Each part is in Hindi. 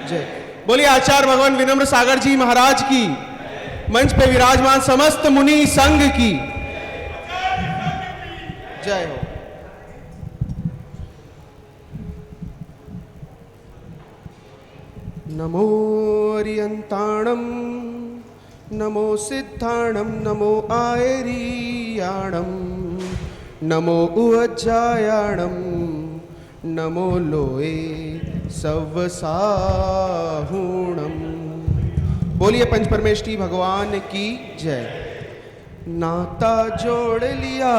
जय। बोलिए आचार्य भगवान विनम्र सागर जी महाराज की, मंच पे विराजमान समस्त मुनि संघ की जय हो। नमो अरियंताणम नमो सिद्धाणम नमो आयरियाणम नमो उज्जायाणम नमो लोए सवसाहुणम। बोलिए पंचपरमेष्ठी भगवान की जय। नाता जोड़ लिया,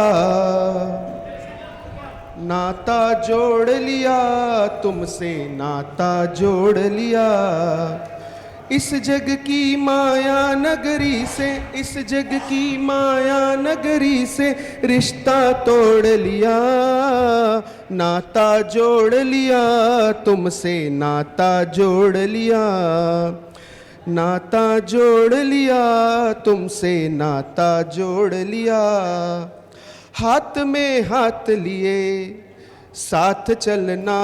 नाता जोड़ लिया तुमसे, नाता जोड़ लिया इस जग की माया नगरी से, इस जग की माया नगरी से रिश्ता तोड़ लिया। नाता जोड़ लिया तुमसे, नाता जोड़ लिया, नाता जोड़ लिया तुमसे, नाता जोड़ लिया। हाथ में हाथ लिए साथ चलना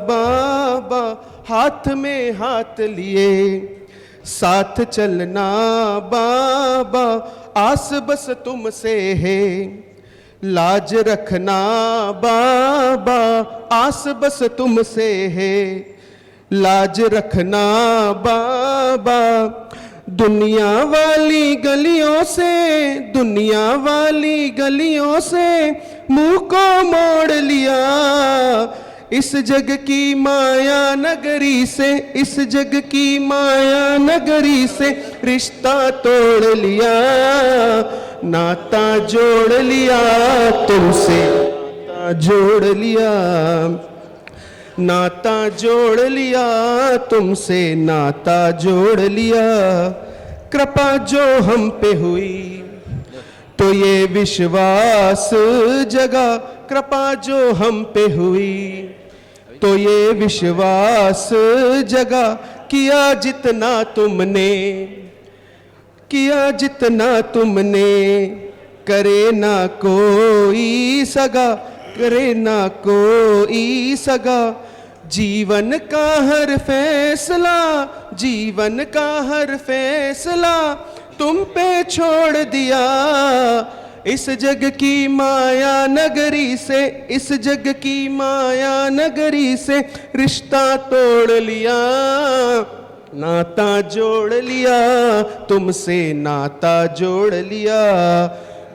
बाबा, हाथ में हाथ लिए साथ चलना बाबा, आस बस तुमसे है लाज रखना बाबा, आस बस तुमसे है लाज रखना बाबा। दुनिया वाली गलियों से, दुनिया वाली गलियों से मुंह को मोड़ लिया इस जग की माया नगरी से, इस जग की माया नगरी से रिश्ता तोड़ लिया। नाता जोड़ लिया तुमसे, नाता जोड़ लिया, नाता जोड़ लिया तुमसे, नाता जोड़ लिया। कृपा जो हम पे हुई तो ये विश्वास जगा, कृपा जो हम पे हुई तो ये विश्वास जगा। किया जितना तुमने, किया जितना तुमने, करे ना कोई सगा, करे ना कोई सगा। जीवन का हर फैसला, जीवन का हर फैसला तुम पे छोड़ दिया इस जग की माया नगरी से, इस जग की माया नगरी से रिश्ता तोड़ लिया। नाता जोड़ लिया तुमसे, नाता जोड़ लिया।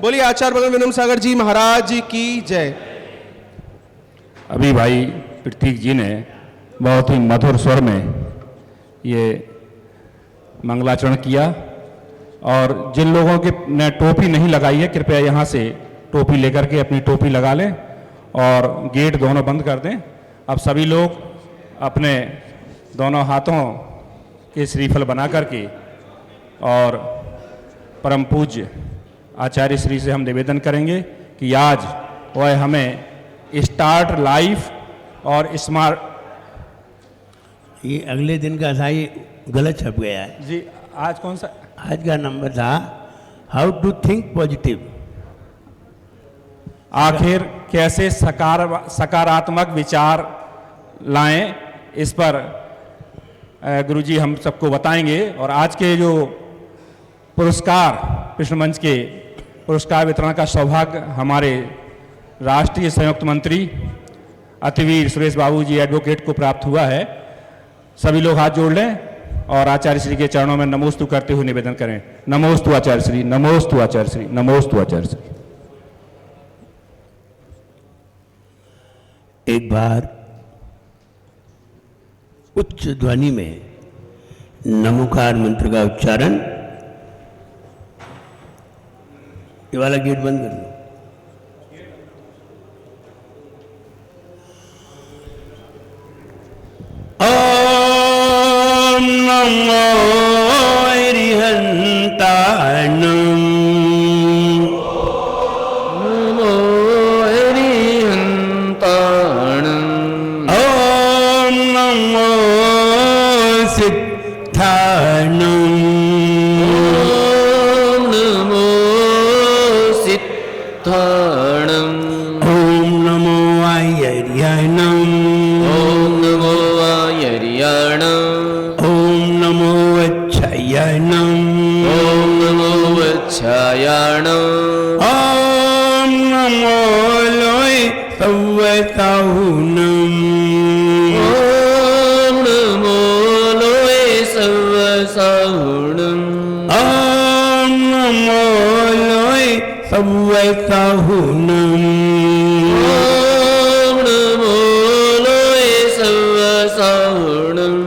बोलिए आचार्य भगवान विनम्र सागर जी महाराज की जय। अभी भाई प्रतीक जी ने बहुत ही मधुर स्वर में ये मंगलाचरण किया, और जिन लोगों के ने टोपी नहीं लगाई है कृपया यहाँ से टोपी लेकर के अपनी टोपी लगा लें और गेट दोनों बंद कर दें। अब सभी लोग अपने दोनों हाथों के श्रीफल बना करके और परम पूज्य आचार्य श्री से हम निवेदन करेंगे कि आज वह हमें स्टार्ट लाइफ और स्मार्ट, ये अगले दिन का था, ये गलत छप गया है जी। आज कौन सा? आज का नंबर था हाउ टू थिंक पॉजिटिव। आखिर कैसे सकारात्मक विचार लाएं, इस पर गुरुजी हम सबको बताएंगे। और आज के जो पुरस्कार, कृष्ण मंच के पुरस्कार वितरण का सौभाग्य हमारे राष्ट्रीय संयुक्त मंत्री अतिवीर सुरेश बाबू जी एडवोकेट को प्राप्त हुआ है। सभी लोग हाथ जोड़ लें और आचार्य श्री के चरणों में नमोस्तु करते हुए निवेदन करें। नमोस्तु आचार्य श्री, नमोस्तु आचार्य श्री, नमोस्तु आचार्य श्री। एक बार उच्च ध्वनि में नमोकार मंत्र का उच्चारण। ये वाला गेट बंद कर दो। ओम नमो अरिहंताणं, नमो अरिहंताणं, ओम नमो सिद्धाणं, ओम नमो सिद्धाणं, ओम नमो आयर्याणं, ओम नमो आयर्याणं, ओम नमो अच्छायणम ओम नमो वत्सायणम ओम नमो लोय सव्वसाहुनम ओम नमो लोय सव्वसाहुणम ओम नमो लोय सव्वसाहुनम ओम नमो लोय सव्वसाहुणम।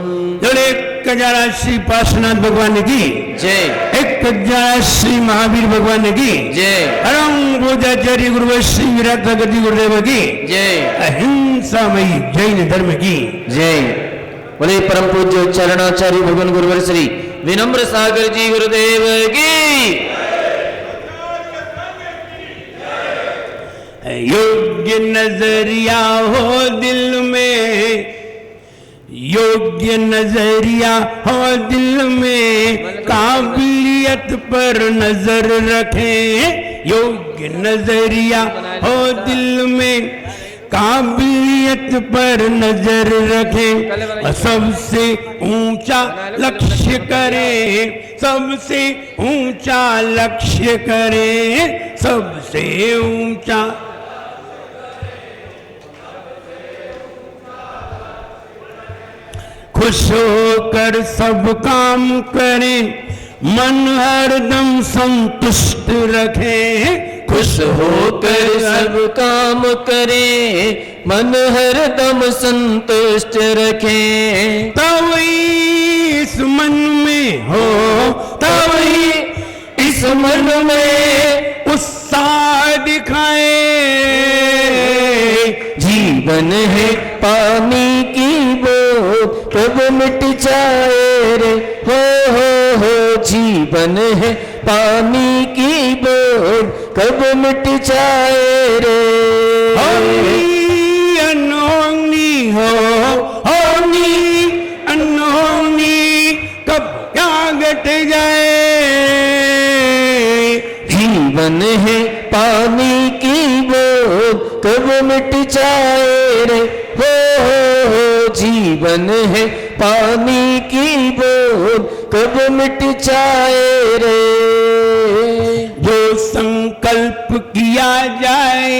एक हजार श्री पार्श्वनाथ भगवान की जय 1000 श्री महावीर भगवान की जय परम पूजाचार्य गुरु श्री विराट गति गुरुदेव की जय अहिंसामयी जैन धर्म की जय। बोले परम पूज्य चरणाचार्य भगवान गुरुवर श्री विनम्र सागर जी गुरुदेव की। योग्य नजरिया हो दिल में, योग्य नजरिया हो दिल में, काबिलियत पर नजर रखें। योग्य नजरिया हो दिल में, काबिलियत पर नजर रखें। सबसे ऊंचा लक्ष्य करें, सबसे ऊंचा लक्ष्य करें, सबसे ऊंचा। खुश होकर सब काम करें, मन हरदम संतुष्ट रखें। खुश होकर सब काम करें, मन हरदम संतुष्ट रखें। तभी इस मन में हो, तभी इस मन में उत्साह दिखाए। जीवन है पानी की बूंद कब मिट जाए रे, हो जीवन है पानी की बूंद कब मिट जाए रे। अनहोनी हो, होनी अनहोनी कब क्या घट जाए। जीवन है पानी की बूंद कब मिट जाए रे, हो जीवन है पानी की बूंद कब मिट जाए रे। जो संकल्प किया जाए,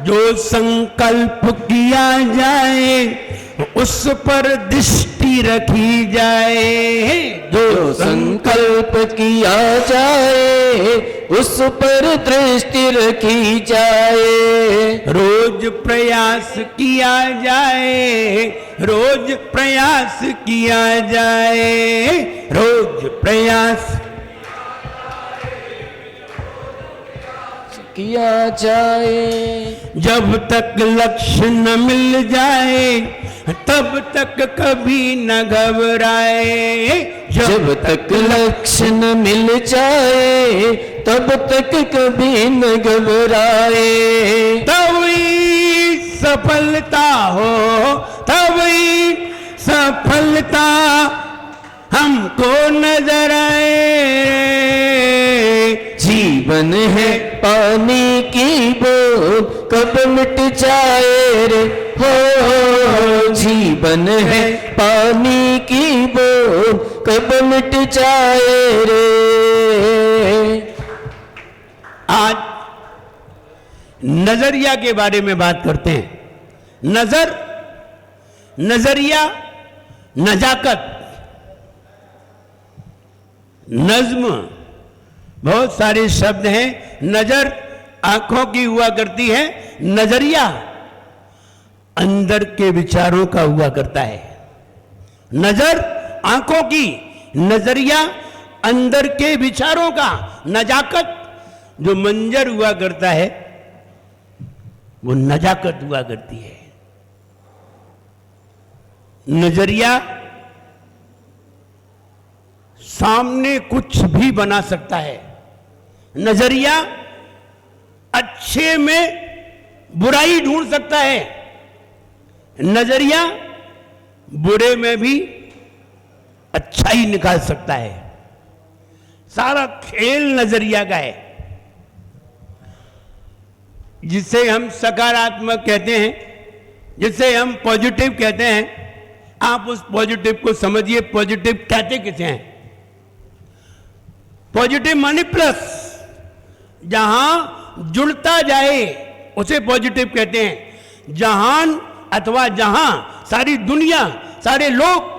जो संकल्प किया जाए, उस पर दृष्टि रखी जाए। जो संकल्प किया जाए उस पर दृष्टि रखी जाए। रोज प्रयास किया जाए, रोज प्रयास किया जाए, रोज प्रयास किया जाए। जब तक लक्ष्य न मिल जाए तब तक कभी न घबराए। जब तक लक्ष्य न मिल जाए तब तक कभी न घबराए। तभी सफलता हो, तभी सफलता हमको नजर आए। जीवन है पानी की बूंद कब मिट जाए रे, हो जीवन है पानी की बूंद कब मिट जाए रे। आज नजरिया के बारे में बात करते हैं। नजर, नजरिया, नजाकत, नज्म, बहुत सारे शब्द हैं। नजर आंखों की हुआ करती है, नजरिया अंदर के विचारों का हुआ करता है। नजर आंखों की, नजरिया अंदर के विचारों का। नजाकत जो मंजर हुआ करता है वो नजाकत हुआ करती है। नजरिया सामने कुछ भी बना सकता है। नजरिया अच्छे में बुराई ढूंढ सकता है। नजरिया बुरे में भी अच्छाई निकाल सकता है। सारा खेल नजरिया का है। जिसे हम सकारात्मक कहते हैं, जिसे हम पॉजिटिव कहते हैं, आप उस पॉजिटिव को समझिए। पॉजिटिव कहते किसे हैं? पॉजिटिव माने प्लस, जहां जुड़ता जाए उसे पॉजिटिव कहते हैं। जहान अथवा जहां सारी दुनिया, सारे लोग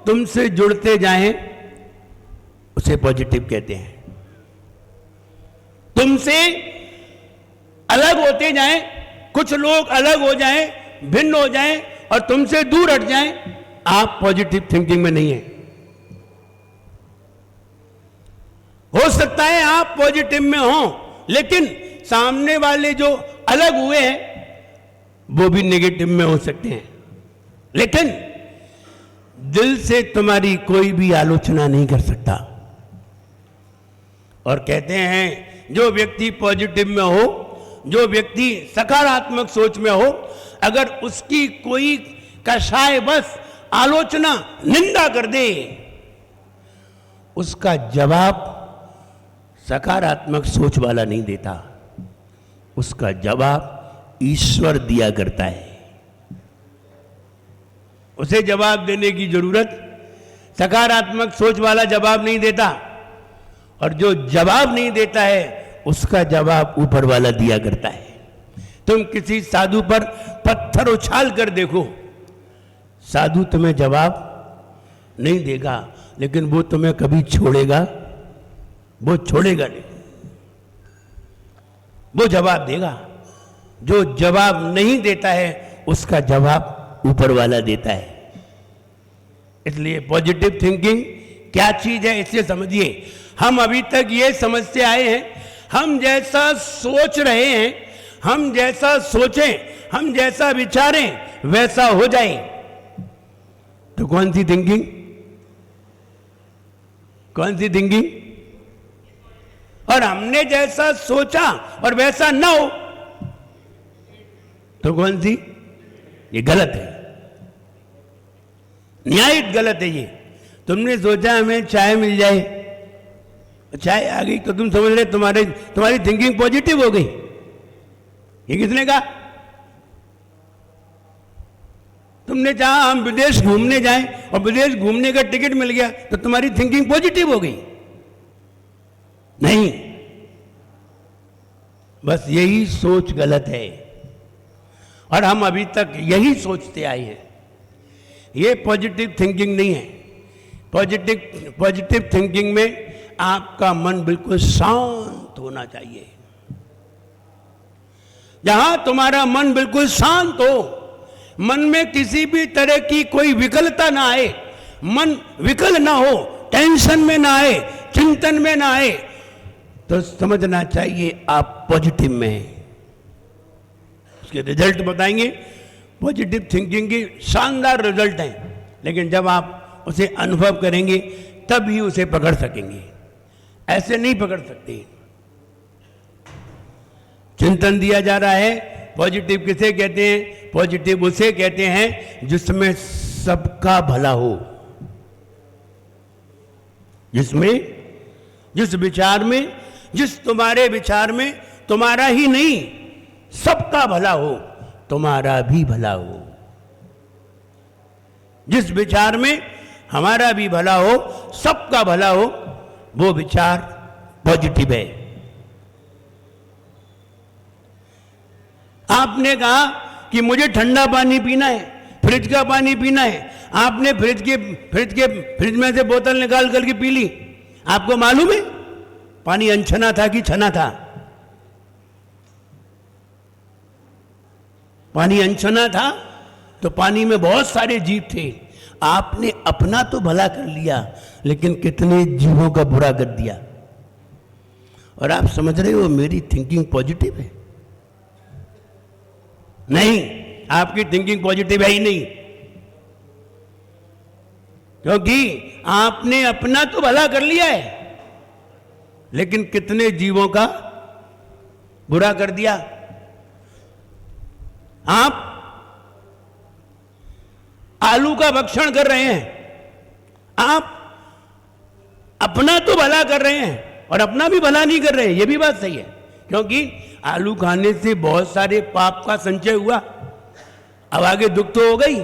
तुमसे जुड़ते जाएं उसे पॉजिटिव कहते हैं। तुमसे अलग होते जाएं, कुछ लोग अलग हो जाएं, भिन्न हो जाएं और तुमसे दूर हट जाएं, आप पॉजिटिव थिंकिंग में नहीं हैं। हो सकता है आप पॉजिटिव में हो, लेकिन सामने वाले जो अलग हुए हैं वो भी नेगेटिव में हो सकते हैं। लेकिन दिल से तुम्हारी कोई भी आलोचना नहीं कर सकता। और कहते हैं जो व्यक्ति पॉजिटिव में हो, जो व्यक्ति सकारात्मक सोच में हो, अगर उसकी कोई कषाय बस आलोचना, निंदा कर दे, उसका जवाब सकारात्मक सोच वाला नहीं देता, उसका जवाब ईश्वर दिया करता है। उसे जवाब देने की जरूरत सकारात्मक सोच वाला जवाब नहीं देता, और जो जवाब नहीं देता है उसका जवाब ऊपर वाला दिया करता है। तुम किसी साधु पर पत्थर उछाल कर देखो, साधु तुम्हें जवाब नहीं देगा, लेकिन वो तुम्हें कभी छोड़ेगा? वो छोड़ेगा नहीं, वो जवाब देगा। जो जवाब नहीं देता है उसका जवाब ऊपर वाला देता है। इसलिए पॉजिटिव थिंकिंग क्या चीज है इसे समझिए। हम अभी तक ये समझते आए हैं, हम जैसा सोच रहे हैं, हम जैसा सोचें, हम जैसा विचारें वैसा हो जाए। तो कौन सी थिंकिंग? कौन सी थिंकिंग? और हमने जैसा सोचा और वैसा ना हो तो कौन सी? ये गलत है, न्यायिक गलत है ये। तुमने सोचा हमें चाय मिल जाए, चाय आ गई तो तुम समझ रहे तुम्हारी थिंकिंग पॉजिटिव हो गई। ये किसने कहा? तुमने चाहा हम विदेश घूमने जाएं और विदेश घूमने का टिकट मिल गया तो तुम्हारी थिंकिंग पॉजिटिव हो गई? नहीं, बस यही सोच गलत है और हम अभी तक यही सोचते आए हैं। ये पॉजिटिव थिंकिंग नहीं है। पॉजिटिव थिंकिंग में आपका मन बिल्कुल शांत होना चाहिए। जहां तुम्हारा मन बिल्कुल शांत हो, मन में किसी भी तरह की कोई विकलता ना आए, मन विकल ना हो, टेंशन में ना आए, चिंतन में ना आए, तो समझना चाहिए आप पॉजिटिव में हैं। उसके रिजल्ट बताएंगे। पॉजिटिव थिंकिंग की शानदार रिजल्ट हैं, लेकिन जब आप उसे अनुभव करेंगे तब ही उसे पकड़ सकेंगे, ऐसे नहीं पकड़ सकते। चिंतन दिया जा रहा है। पॉजिटिव किसे कहते हैं? पॉजिटिव उसे कहते हैं जिसमें सबका भला हो, जिसमें, जिस विचार में, जिस तुम्हारे विचार में तुम्हारा ही नहीं सबका भला हो, तुम्हारा भी भला हो। जिस विचार में हमारा भी भला हो, सबका भला हो, वो विचार पॉजिटिव है। आपने कहा कि मुझे ठंडा पानी पीना है, फ्रिज का पानी पीना है। आपने फ्रिज में से बोतल निकाल करके पी ली। आपको मालूम है पानी अनछना था कि छना था? पानी अनछना था तो पानी में बहुत सारे जीव थे। आपने अपना तो भला कर लिया, लेकिन कितने जीवों का बुरा कर दिया। और आप समझ रहे हो मेरी थिंकिंग पॉजिटिव है? नहीं, आपकी थिंकिंग पॉजिटिव है ही नहीं, क्योंकि आपने अपना तो भला कर लिया है, लेकिन कितने जीवों का बुरा कर दिया। आप आलू का भक्षण कर रहे हैं, आप अपना तो भला कर रहे हैं और अपना भी भला नहीं कर रहे हैं। यह भी बात सही है, क्योंकि आलू खाने से बहुत सारे पाप का संचय हुआ। अब आगे दुख तो हो गई,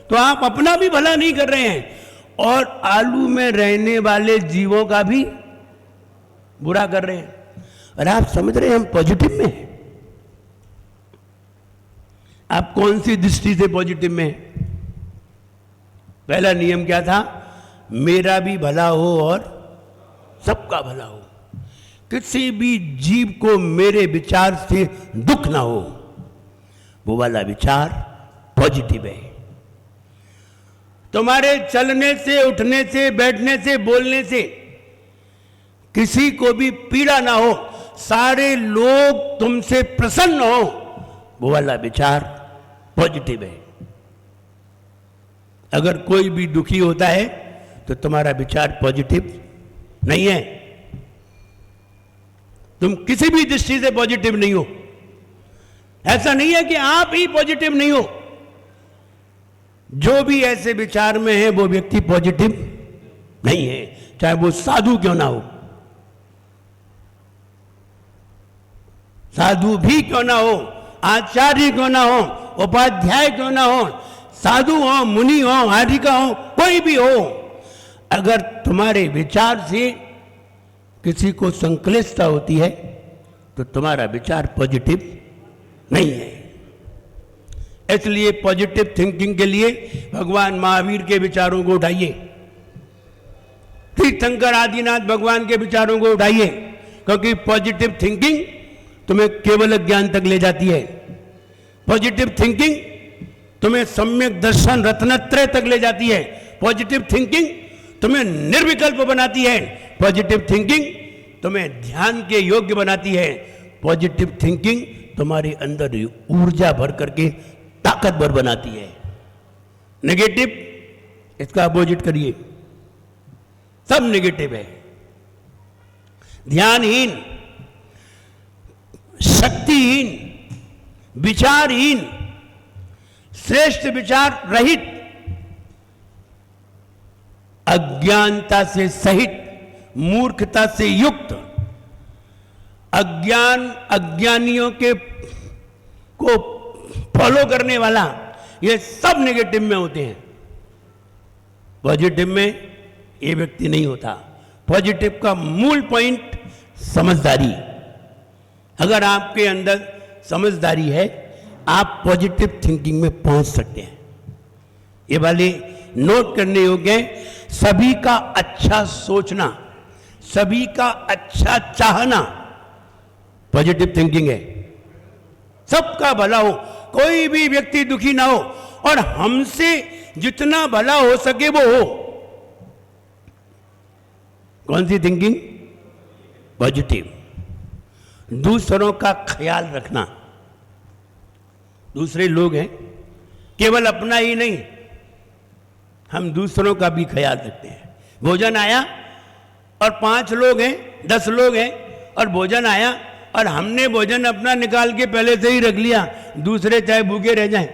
तो आप अपना भी भला नहीं कर रहे हैं और आलू में रहने वाले जीवों का भी बुरा कर रहे हैं। और आप समझ रहे हैं हम पॉजिटिव में हैं। आप कौन सी दृष्टि से पॉजिटिव में हैं? पहला नियम क्या था? मेरा भी भला हो और सबका भला हो। किसी भी जीव को मेरे विचार से दुख ना हो, वो वाला विचार पॉजिटिव है। तुम्हारे चलने से, उठने से, बैठने से, बोलने से किसी को भी पीड़ा ना हो, सारे लोग तुमसे प्रसन्न हो, वो वाला विचार पॉजिटिव है। अगर कोई भी दुखी होता है तो तुम्हारा विचार पॉजिटिव नहीं है। तुम किसी भी दृष्टि से पॉजिटिव नहीं हो। ऐसा नहीं है कि आप ही पॉजिटिव नहीं हो, जो भी ऐसे विचार में है वो व्यक्ति पॉजिटिव नहीं है, चाहे वो साधु क्यों ना हो, साधु भी क्यों ना हो, आचार्य क्यों ना हो, उपाध्याय क्यों ना हो, साधु हो, मुनि हो, आर्यिका हो, कोई भी हो, अगर तुम्हारे विचार से किसी को संक्लिष्टता होती है तो तुम्हारा विचार पॉजिटिव नहीं है। इसलिए पॉजिटिव थिंकिंग के लिए भगवान महावीर के विचारों को उठाइए, तीर्थंकर आदिनाथ भगवान के विचारों को उठाइए, क्योंकि पॉजिटिव थिंकिंग तुम्हें केवल ज्ञान तक ले जाती है। पॉजिटिव थिंकिंग तुम्हें सम्यक दर्शन रत्नत्रय तक ले जाती है। पॉजिटिव थिंकिंग तुम्हें निर्विकल्प बनाती है। पॉजिटिव थिंकिंग तुम्हें ध्यान के योग्य बनाती है। पॉजिटिव थिंकिंग तुम्हारे अंदर ऊर्जा भर करके ताकतवर बनाती है। नेगेटिव, इसका अपोजिट करिए, सब नेगेटिव है। ध्यानहीन, शक्तिहीन, विचारहीन, श्रेष्ठ विचार रहित, अज्ञानता से सहित, मूर्खता से युक्त, अज्ञानियों के को फॉलो करने वाला, ये सब नेगेटिव में होते हैं। पॉजिटिव में ये व्यक्ति नहीं होता। पॉजिटिव का मूल पॉइंट समझदारी। अगर आपके अंदर समझदारी है, आप पॉजिटिव थिंकिंग में पहुंच सकते हैं। ये वाले नोट करने योग्य है। सभी का अच्छा सोचना, सभी का अच्छा चाहना पॉजिटिव थिंकिंग है। सबका भला हो, कोई भी व्यक्ति दुखी ना हो, और हमसे जितना भला हो सके वो हो। कौन सी थिंकिंग? पॉजिटिव। दूसरों का ख्याल रखना। दूसरे लोग हैं, केवल अपना ही नहीं, हम दूसरों का भी ख्याल रखते हैं। भोजन आया और 5 लोग हैं, 10 लोग हैं, और भोजन आया और हमने भोजन अपना निकाल के पहले से ही रख लिया, दूसरे चाहे भूखे रह जाएं।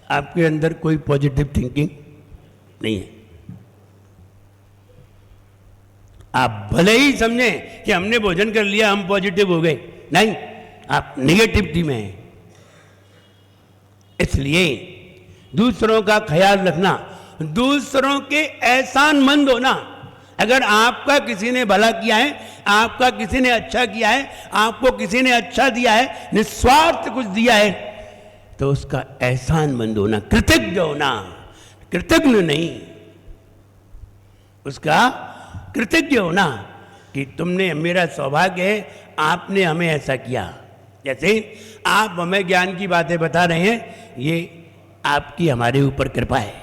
आपके अंदर कोई पॉजिटिव थिंकिंग नहीं है। आप भले ही समझें कि हमने भोजन कर लिया, हम पॉजिटिव हो गए, नहीं, आप नेगेटिविटी में हैं। इसलिए दूसरों का ख्याल रखना, दूसरों के एहसानमंद होना। अगर आपका किसी ने भला किया है, आपका किसी ने अच्छा किया है, आपको किसी ने अच्छा दिया है, निस्वार्थ कुछ दिया है, तो उसका एहसानमंद होना, कृतज्ञ होना, कृतज्ञ नहीं, उसका कृतज्ञ होना कि तुमने, मेरा सौभाग्य है, आपने हमें ऐसा किया। जैसे आप हमें ज्ञान की बातें बता रहे हैं, ये आपकी हमारे ऊपर कृपा है।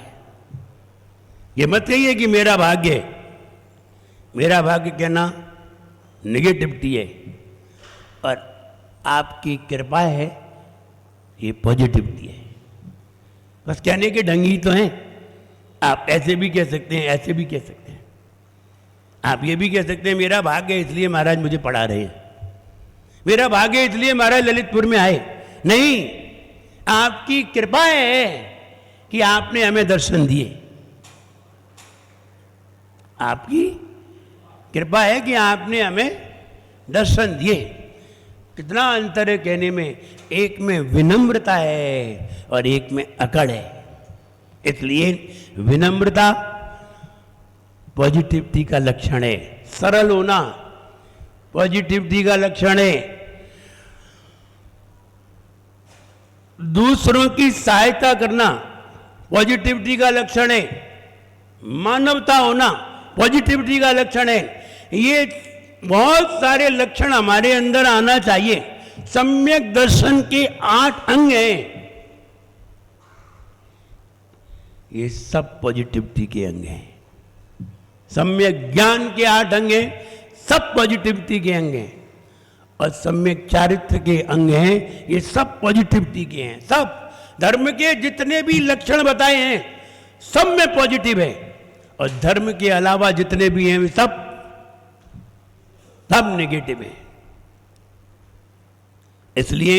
ये मत कहिए कि मेरा भाग्य है। मेरा भाग्य कहना नेगेटिविटी है, और आपकी कृपा है, ये पॉजिटिविटी है। बस कहने के ढंग ही तो हैं। आप ऐसे भी कह सकते हैं, ऐसे भी कह सकते हैं। आप ये भी कह सकते हैं मेरा भाग्य है इसलिए महाराज मुझे पढ़ा रहे हैं, मेरा भाग्य है इसलिए महाराज ललितपुर में आए। नहीं, आपकी कृपा है कि आपने हमें दर्शन दिए। आपकी कृपा है कि आपने हमें दर्शन दिए। कितना अंतर है कहने में, एक में विनम्रता है और एक में अकड़ है। इसलिए विनम्रता पॉजिटिविटी का लक्षण है, सरल होना पॉजिटिविटी का लक्षण है, दूसरों की सहायता करना पॉजिटिविटी का लक्षण है, मानवता होना पॉजिटिविटी का लक्षण है। ये बहुत सारे लक्षण हमारे अंदर आना चाहिए। सम्यक दर्शन के 8 अंग हैं, ये सब पॉजिटिविटी के अंग हैं। सम्यक ज्ञान के 8 अंग हैं, सब पॉजिटिविटी के अंग हैं। और सम्यक चारित्र के अंग हैं, ये सब पॉजिटिविटी के हैं। सब धर्म के जितने भी लक्षण बताए हैं सब में पॉजिटिव है, और धर्म के अलावा जितने भी हैं वे सब नेगेटिव है। इसलिए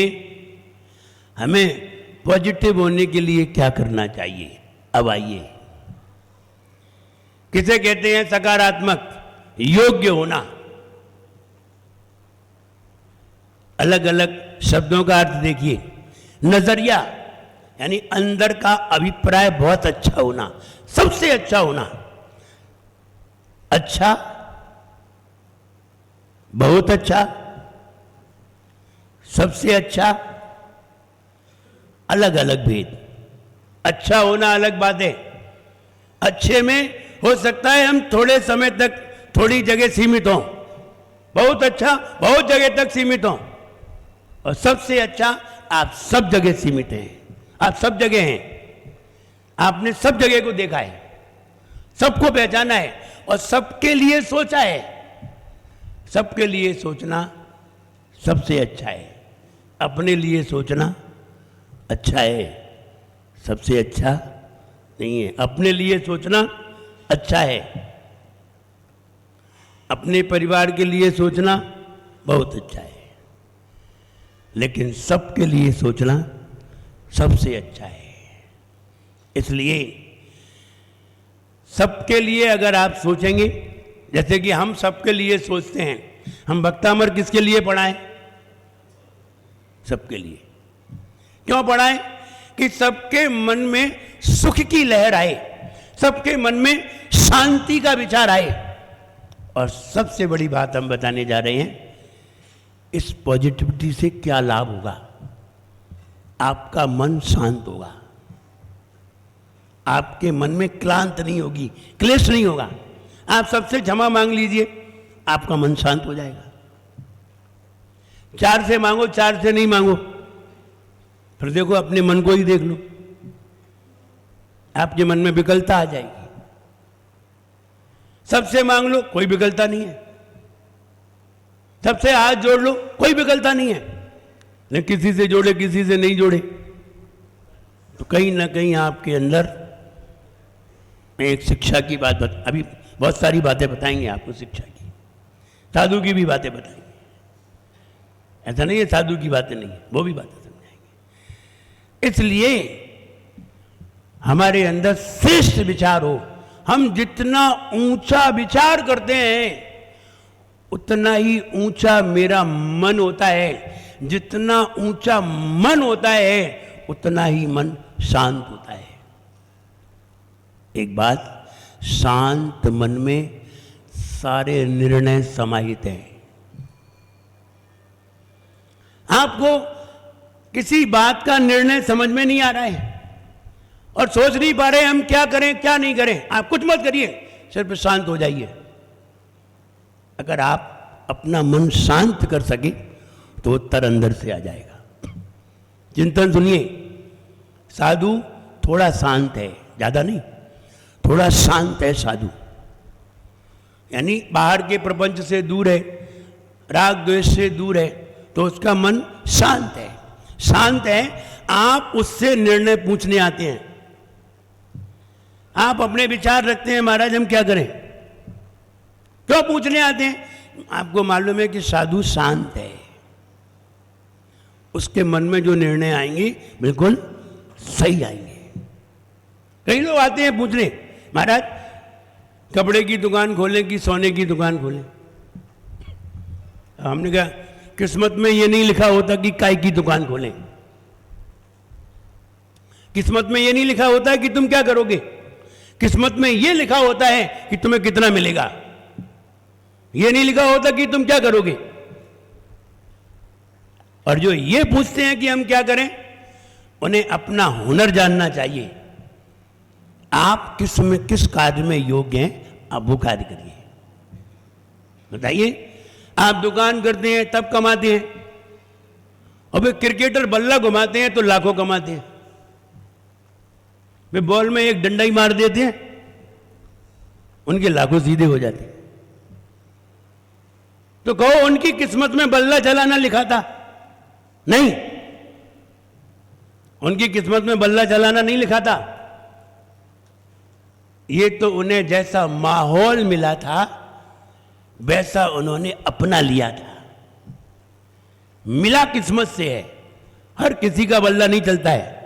हमें पॉजिटिव होने के लिए क्या करना चाहिए? अब आइए, किसे कहते हैं सकारात्मक? योग्य होना। अलग अलग शब्दों का अर्थ देखिए। नजरिया यानी अंदर का अभिप्राय बहुत अच्छा होना, सबसे अच्छा होना। अच्छा, बहुत अच्छा, सबसे अच्छा, अलग अलग भेद। अच्छा होना अलग बात है। अच्छे में हो सकता है हम थोड़े समय तक थोड़ी जगह सीमित हों, बहुत अच्छा बहुत जगह तक सीमित हों, और सबसे अच्छा आप सब जगह सीमित हैं। आप सब जगह हैं, आपने सब जगह को देखा है, सबको पहचाना है और सबके लिए सोचा है। सबके लिए सोचना सबसे अच्छा है। अपने लिए सोचना अच्छा है, सबसे अच्छा नहीं है। अपने लिए सोचना अच्छा है, अपने परिवार के लिए सोचना बहुत अच्छा है, लेकिन सबके लिए सोचना सबसे अच्छा है। इसलिए सबके लिए अगर आप सोचेंगे, जैसे कि हम सबके लिए सोचते हैं, हम भक्तामर किसके लिए पढ़ाएं? सबके लिए। क्यों पढ़ाएं? कि सबके मन में सुख की लहर आए, सबके मन में शांति का विचार आए। और सबसे बड़ी बात हम बताने जा रहे हैं, इस पॉजिटिविटी से क्या लाभ होगा? आपका मन शांत होगा, आपके मन में क्लांत नहीं होगी, क्लेश नहीं होगा। आप सबसे क्षमा मांग लीजिए, आपका मन शांत हो जाएगा। 4 से मांगो, 4 से नहीं मांगो, फिर देखो अपने मन को ही देख लो, आपके मन में विकलता आ जाएगी। सबसे मांग लो, कोई विकलता नहीं है। सबसे हाथ जोड़ लो, कोई विकलता नहीं है। न किसी से जोड़े, किसी से नहीं जोड़े, तो कहीं ना कहीं आपके अंदर एक शिक्षा की बात अभी बहुत सारी बातें बताएंगे आपको, शिक्षा की, साधु की भी बातें बताएंगे। ऐसा नहीं है साधु की बातें नहीं है, वो भी बातें समझाएंगे। इसलिए हमारे अंदर श्रेष्ठ विचार हो। हम जितना ऊंचा विचार करते हैं उतना ही ऊंचा मेरा मन होता है। जितना ऊंचा मन होता है उतना ही मन शांत होता है। एक बात, शांत मन में सारे निर्णय समाहित हैं। आपको किसी बात का निर्णय समझ में नहीं आ रहा है और सोच नहीं पा रहे हम क्या करें क्या नहीं करें, आप कुछ मत करिए, सिर्फ शांत हो जाइए। अगर आप अपना मन शांत कर सके तो उत्तर अंदर से आ जाएगा। चिंतन सुनिए, साधु थोड़ा शांत है, ज्यादा नहीं, थोड़ा शांत है साधु, यानी बाहर के प्रपंच से दूर है, राग द्वेष से दूर है, तो उसका मन शांत है। शांत है, आप उससे निर्णय पूछने आते हैं, आप अपने विचार रखते हैं, महाराज हम क्या करें, क्यों पूछने आते हैं? आपको मालूम है कि साधु शांत है, उसके मन में जो निर्णय आएंगे बिल्कुल सही आएंगे। कई लोग आते हैं पूछने, महाराज कपड़े की दुकान खोलें कि सोने की दुकान खोलें? हमने कहा किस्मत में ये नहीं लिखा होता कि काय की दुकान खोलें। किस्मत में यह नहीं लिखा होता है कि तुम क्या करोगे, किस्मत में यह लिखा होता है कि तुम्हें कितना मिलेगा। यह नहीं लिखा होता कि तुम क्या करोगे। और जो ये पूछते हैं कि हम क्या करें, उन्हें अपना हुनर जानना चाहिए। आप किस कार्य में योग्य हैं, आप वो कार्य करिए। बताइए, आप दुकान करते हैं तब कमाते हैं, और वे क्रिकेटर बल्ला घुमाते हैं तो लाखों कमाते हैं। वे बॉल में एक डंडा ही मार देते हैं, उनके लाखों सीधे हो जाते हैं। तो कहो उनकी किस्मत में बल्ला चलाना लिखा था? नहीं, उनकी किस्मत में बल्ला चलाना नहीं लिखा था। ये तो उन्हें जैसा माहौल मिला था वैसा उन्होंने अपना लिया था। मिला किस्मत से है। हर किसी का बल्ला नहीं चलता है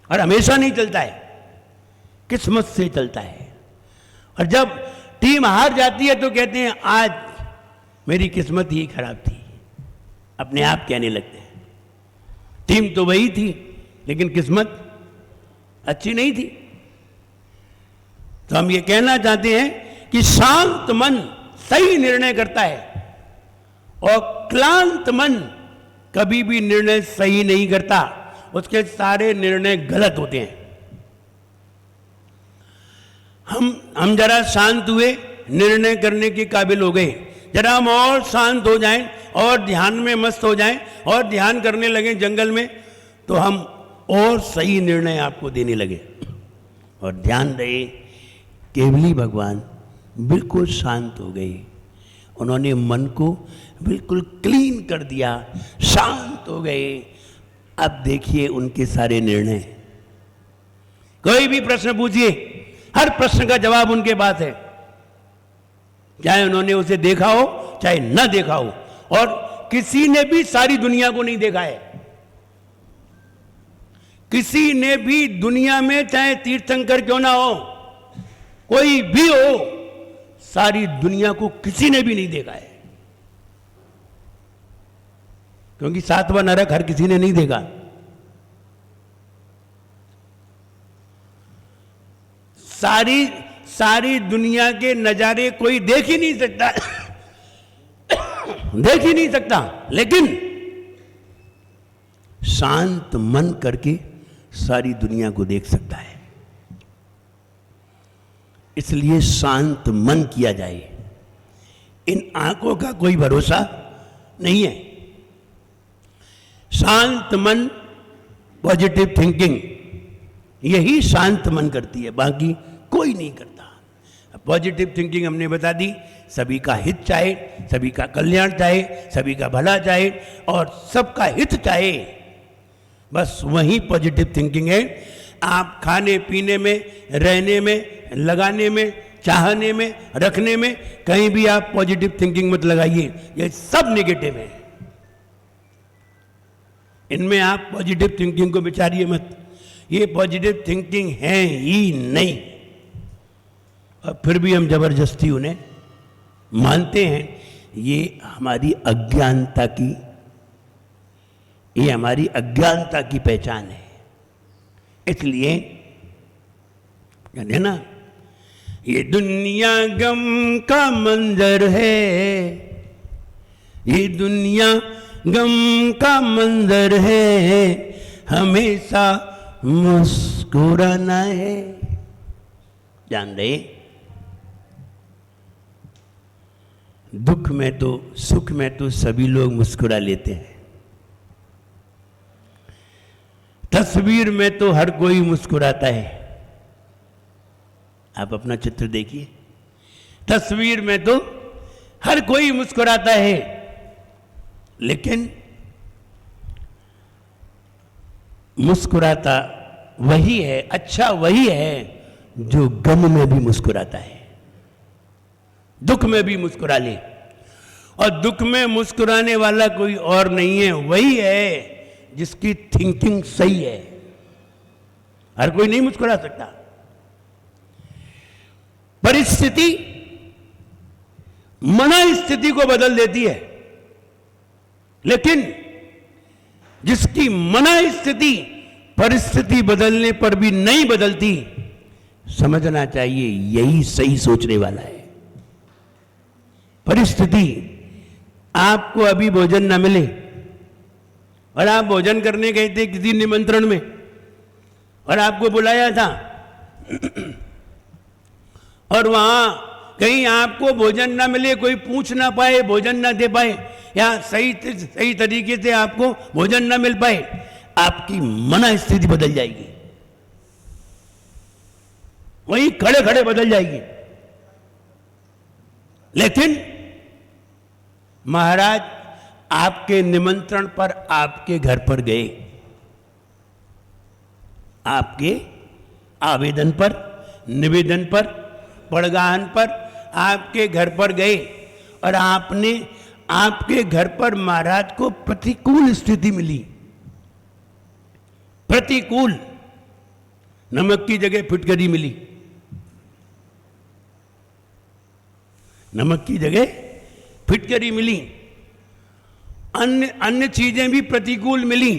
और हमेशा नहीं चलता है, किस्मत से चलता है। और जब टीम हार जाती है तो कहते हैं आज मेरी किस्मत ही खराब थी, अपने आप कहने लगते हैं। टीम तो वही थी लेकिन किस्मत अच्छी नहीं थी। तो हम ये कहना चाहते हैं कि शांत मन सही निर्णय करता है और क्लांत मन कभी भी निर्णय सही नहीं करता, उसके सारे निर्णय गलत होते हैं। हम जरा शांत हुए, निर्णय करने के काबिल हो गए। जरा हम और शांत हो जाएं और ध्यान में मस्त हो जाएं और ध्यान करने लगें जंगल में, तो हम और सही निर्णय आपको देने लगे। और ध्यान रहे, केवली भगवान बिल्कुल शांत हो गए। उन्होंने मन को बिल्कुल क्लीन कर दिया, शांत हो गए। अब देखिए उनके सारे निर्णय। कोई भी प्रश्न पूछिए, हर प्रश्न का जवाब उनके पास है, चाहे उन्होंने उसे देखा हो चाहे न देखा हो। और किसी ने भी सारी दुनिया को नहीं देखा है। किसी ने भी दुनिया में, चाहे तीर्थंकर क्यों ना हो, कोई भी हो, सारी दुनिया को किसी ने भी नहीं देखा है। क्योंकि सातवां नरक हर किसी ने नहीं देखा। सारी दुनिया के नजारे कोई देख ही नहीं सकता देख ही नहीं सकता, लेकिन शांत मन करके सारी दुनिया को देख सकता है। इसलिए शांत मन किया जाए। इन आंखों का कोई भरोसा नहीं है। शांत मन, पॉजिटिव थिंकिंग, यही शांत मन करती है, बाकी कोई नहीं करता। पॉजिटिव थिंकिंग हमने बता दी, सभी का हित चाहे, सभी का कल्याण चाहे, सभी का भला चाहे और सबका हित चाहे, बस वही पॉजिटिव थिंकिंग है। आप खाने पीने में, रहने में, लगाने में, चाहने में, रखने में कहीं भी आप पॉजिटिव थिंकिंग मत लगाइए, ये सब नेगेटिव है। इनमें आप पॉजिटिव थिंकिंग को विचारिए मत, ये पॉजिटिव थिंकिंग है ही नहीं। और फिर भी हम जबरदस्ती उन्हें मानते हैं। ये हमारी अज्ञानता की पहचान है। इसलिए कहते हैं ना, ये दुनिया गम का मंजर है, ये दुनिया गम का मंजर है, हमेशा मुस्कुराना है। जान रहे, दुख में तो, सुख में तो सभी लोग मुस्कुरा लेते हैं। तस्वीर में तो हर कोई मुस्कुराता है। आप अपना चित्र देखिए, तस्वीर में तो हर कोई मुस्कुराता है, लेकिन मुस्कुराता वही है, अच्छा वही है जो गम में भी मुस्कुराता है, दुख में भी मुस्कुरा ले। और दुख में मुस्कुराने वाला कोई और नहीं है, वही है जिसकी थिंकिंग सही है। हर कोई नहीं मुस्कुरा सकता। परिस्थिति मनस्थिति को बदल देती है, लेकिन जिसकी मनस्थिति परिस्थिति बदलने पर भी नहीं बदलती, समझना चाहिए यही सही सोचने वाला है। परिस्थिति, आपको अभी भोजन न मिले और आप भोजन करने गए थे किसी निमंत्रण में और आपको बुलाया था और वहां कहीं आपको भोजन ना मिले, कोई पूछ ना पाए, भोजन ना दे पाए, या सही तरीके से आपको भोजन ना मिल पाए, आपकी मन स्थिति बदल जाएगी, वही खड़े खड़े बदल जाएगी। लेकिन महाराज आपके निमंत्रण पर आपके घर पर गए, आपके आवेदन पर, निवेदन पर, पड़गाहन पर आपके घर पर गए और आपने, आपके घर पर महाराज को प्रतिकूल स्थिति मिली। प्रतिकूल, नमक की जगह फिटकरी मिली, नमक की जगह फिटकरी मिली, अन्य चीजें भी प्रतिकूल मिली,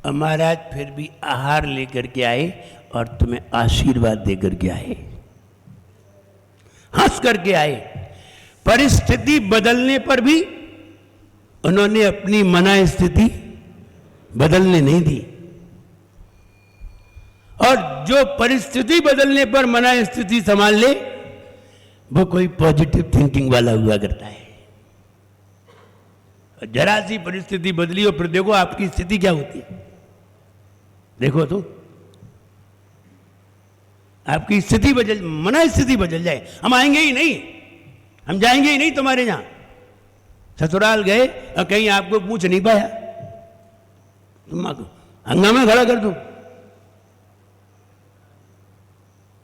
और महाराज फिर भी आहार लेकर के आए और तुम्हें आशीर्वाद देकर के आए, हंस करके आए। परिस्थिति बदलने पर भी उन्होंने अपनी मना स्थिति बदलने नहीं दी, और जो परिस्थिति बदलने पर मना स्थिति संभाल ले वो कोई पॉजिटिव थिंकिंग वाला हुआ करता है। जरा सी परिस्थिति बदली और फिर देखो आपकी स्थिति क्या होती है, देखो तो आपकी स्थिति बदल, मना स्थिति बदल जाए। हम आएंगे ही नहीं, हम जाएंगे ही नहीं तुम्हारे यहां। ससुराल गए और कहीं आपको पूछ नहीं पाया, तुम हंगामा खड़ा कर दो।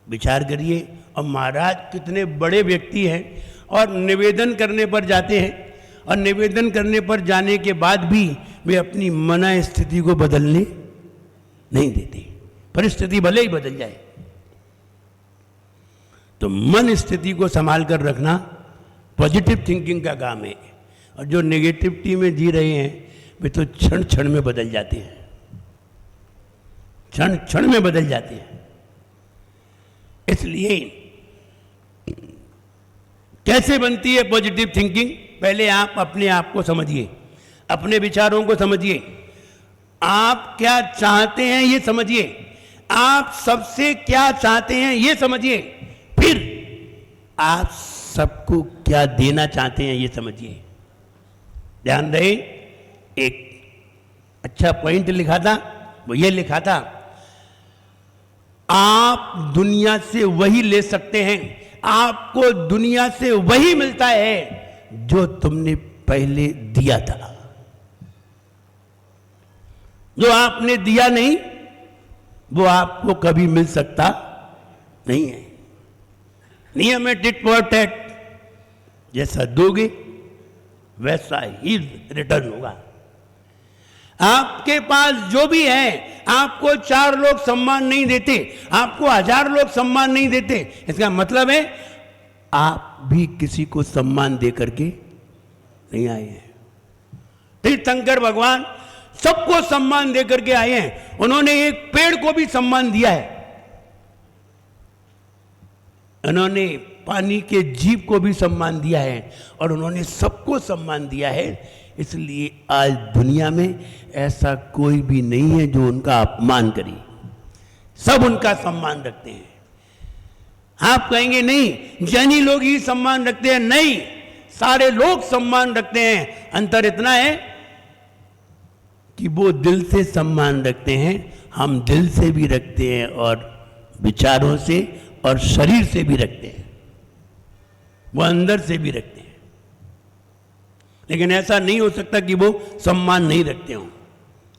विचार करिए, और महाराज कितने बड़े व्यक्ति हैं और निवेदन करने पर जाते हैं, और निवेदन करने पर जाने के बाद भी वे अपनी मना स्थिति को बदलने नहीं देते। परिस्थिति भले ही बदल जाए, तो मन स्थिति को संभाल कर रखना पॉजिटिव थिंकिंग का काम है। और जो नेगेटिविटी में जी रहे हैं वे तो क्षण क्षण में बदल जाते हैं, क्षण क्षण में बदल जाते हैं। इसलिए कैसे बनती है पॉजिटिव थिंकिंग? पहले आप अपने आप को समझिए, अपने विचारों को समझिए, आप क्या चाहते हैं ये समझिए, आप सबसे क्या चाहते हैं ये समझिए, फिर आप सबको क्या देना चाहते हैं ये समझिए। ध्यान रहे, एक अच्छा पॉइंट लिखा था, वो ये लिखा था, आप दुनिया से वही ले सकते हैं, आपको दुनिया से वही मिलता है जो तुमने पहले दिया था। जो आपने दिया नहीं वो आपको कभी मिल सकता नहीं है। नियम है टिट फॉर टैट, जैसा दोगे वैसा ही रिटर्न होगा। आपके पास जो भी है, आपको 4 लोग सम्मान नहीं देते, आपको 1000 लोग सम्मान नहीं देते, इसका मतलब है आप भी किसी को सम्मान दे करके नहीं आए हैं। तीर्थंकर भगवान सबको सम्मान दे करके आए हैं। उन्होंने एक पेड़ को भी सम्मान दिया है, उन्होंने पानी के जीव को भी सम्मान दिया है, और उन्होंने सबको सम्मान दिया है। इसलिए आज दुनिया में ऐसा कोई भी नहीं है जो उनका अपमान करे, सब उनका सम्मान रखते हैं। आप कहेंगे नहीं जैनी लोग ही सम्मान रखते हैं, नहीं, सारे लोग सम्मान रखते हैं। अंतर इतना है कि वो दिल से सम्मान रखते हैं, हम दिल से भी रखते हैं और विचारों से और शरीर से भी रखते हैं, वो अंदर से भी रखते हैं। लेकिन ऐसा नहीं हो सकता कि वो सम्मान नहीं रखते हों।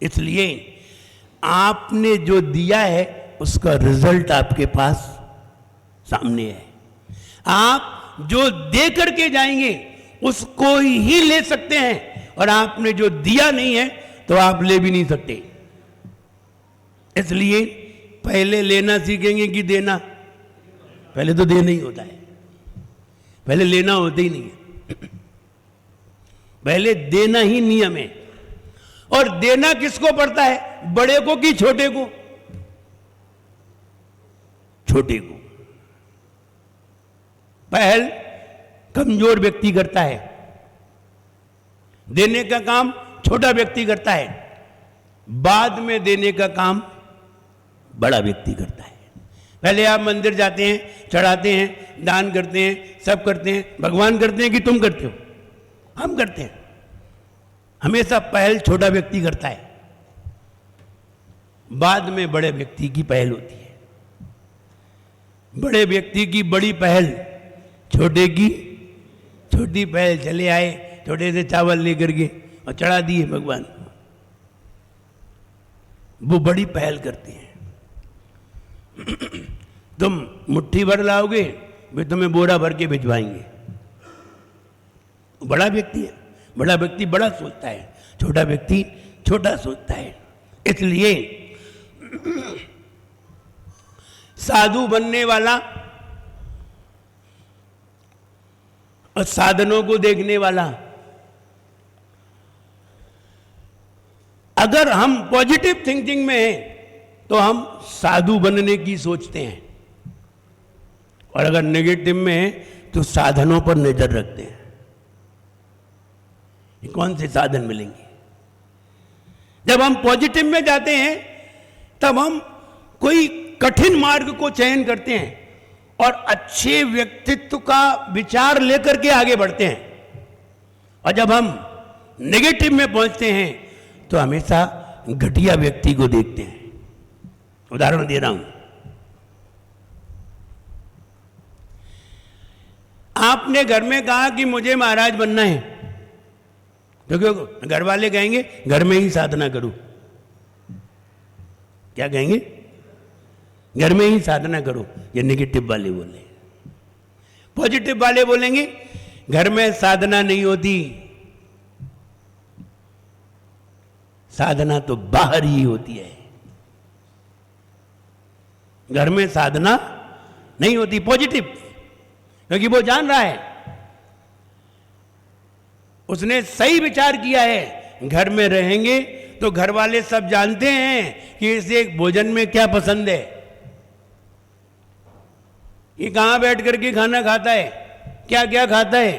इसलिए आपने जो दिया है उसका रिजल्ट आपके पास सामने है। आप जो दे करके जाएंगे उसको ही ले सकते हैं, और आपने जो दिया नहीं है तो आप ले भी नहीं सकते। इसलिए पहले लेना सीखेंगे कि देना? पहले तो देना ही होता है, पहले लेना होता ही नहीं है। पहले देना ही नियम है। और देना किसको पड़ता है, बड़े को कि छोटे को? छोटे को। पहल कमजोर व्यक्ति करता है, देने का काम छोटा व्यक्ति करता है, बाद में देने का काम बड़ा व्यक्ति करता है। पहले आप मंदिर जाते हैं, चढ़ाते हैं, दान करते हैं, सब करते हैं, भगवान करते हैं कि तुम करते हो? हम करते हैं। हमेशा पहल छोटा व्यक्ति करता है, बाद में बड़े व्यक्ति की पहल होती है। बड़े व्यक्ति की बड़ी पहल, छोटे की छोटी पहल। चले आए छोटे से चावल लेकर के और चढ़ा दिए भगवान, वो बड़ी पहल करते हैं। तुम मुट्ठी भर लाओगे, वे तुम्हें बोरा भर के भिजवाएंगे। बड़ा व्यक्ति है, बड़ा व्यक्ति बड़ा सोचता है, छोटा व्यक्ति छोटा सोचता है। इसलिए साधु बनने वाला और साधनों को देखने वाला, अगर हम पॉजिटिव थिंकिंग में हैं तो हम साधु बनने की सोचते हैं, और अगर नेगेटिव में हैं तो साधनों पर नजर रखते हैं। ये कौन से साधन मिलेंगे? जब हम पॉजिटिव में जाते हैं तब हम कोई कठिन मार्ग को चयन करते हैं और अच्छे व्यक्तित्व का विचार लेकर के आगे बढ़ते हैं। और जब हम नेगेटिव में पहुंचते हैं तो हमेशा घटिया व्यक्ति को देखते हैं। उदाहरण दे रहा हूं, आपने घर में कहा कि मुझे महाराज बनना है, तो क्यों घर वाले कहेंगे घर में ही साधना करो। क्या कहेंगे? घर में ही साधना करो। ये नेगेटिव वाले बोले। पॉजिटिव वाले बोलेंगे घर में साधना नहीं होती, साधना तो बाहर ही होती है। घर में साधना नहीं होती, पॉजिटिव, क्योंकि वो जान रहा है, उसने सही विचार किया है। घर में रहेंगे तो घर वाले सब जानते हैं कि इसे भोजन में क्या पसंद है, ये कहां बैठ करके खाना खाता है, क्या क्या खाता है,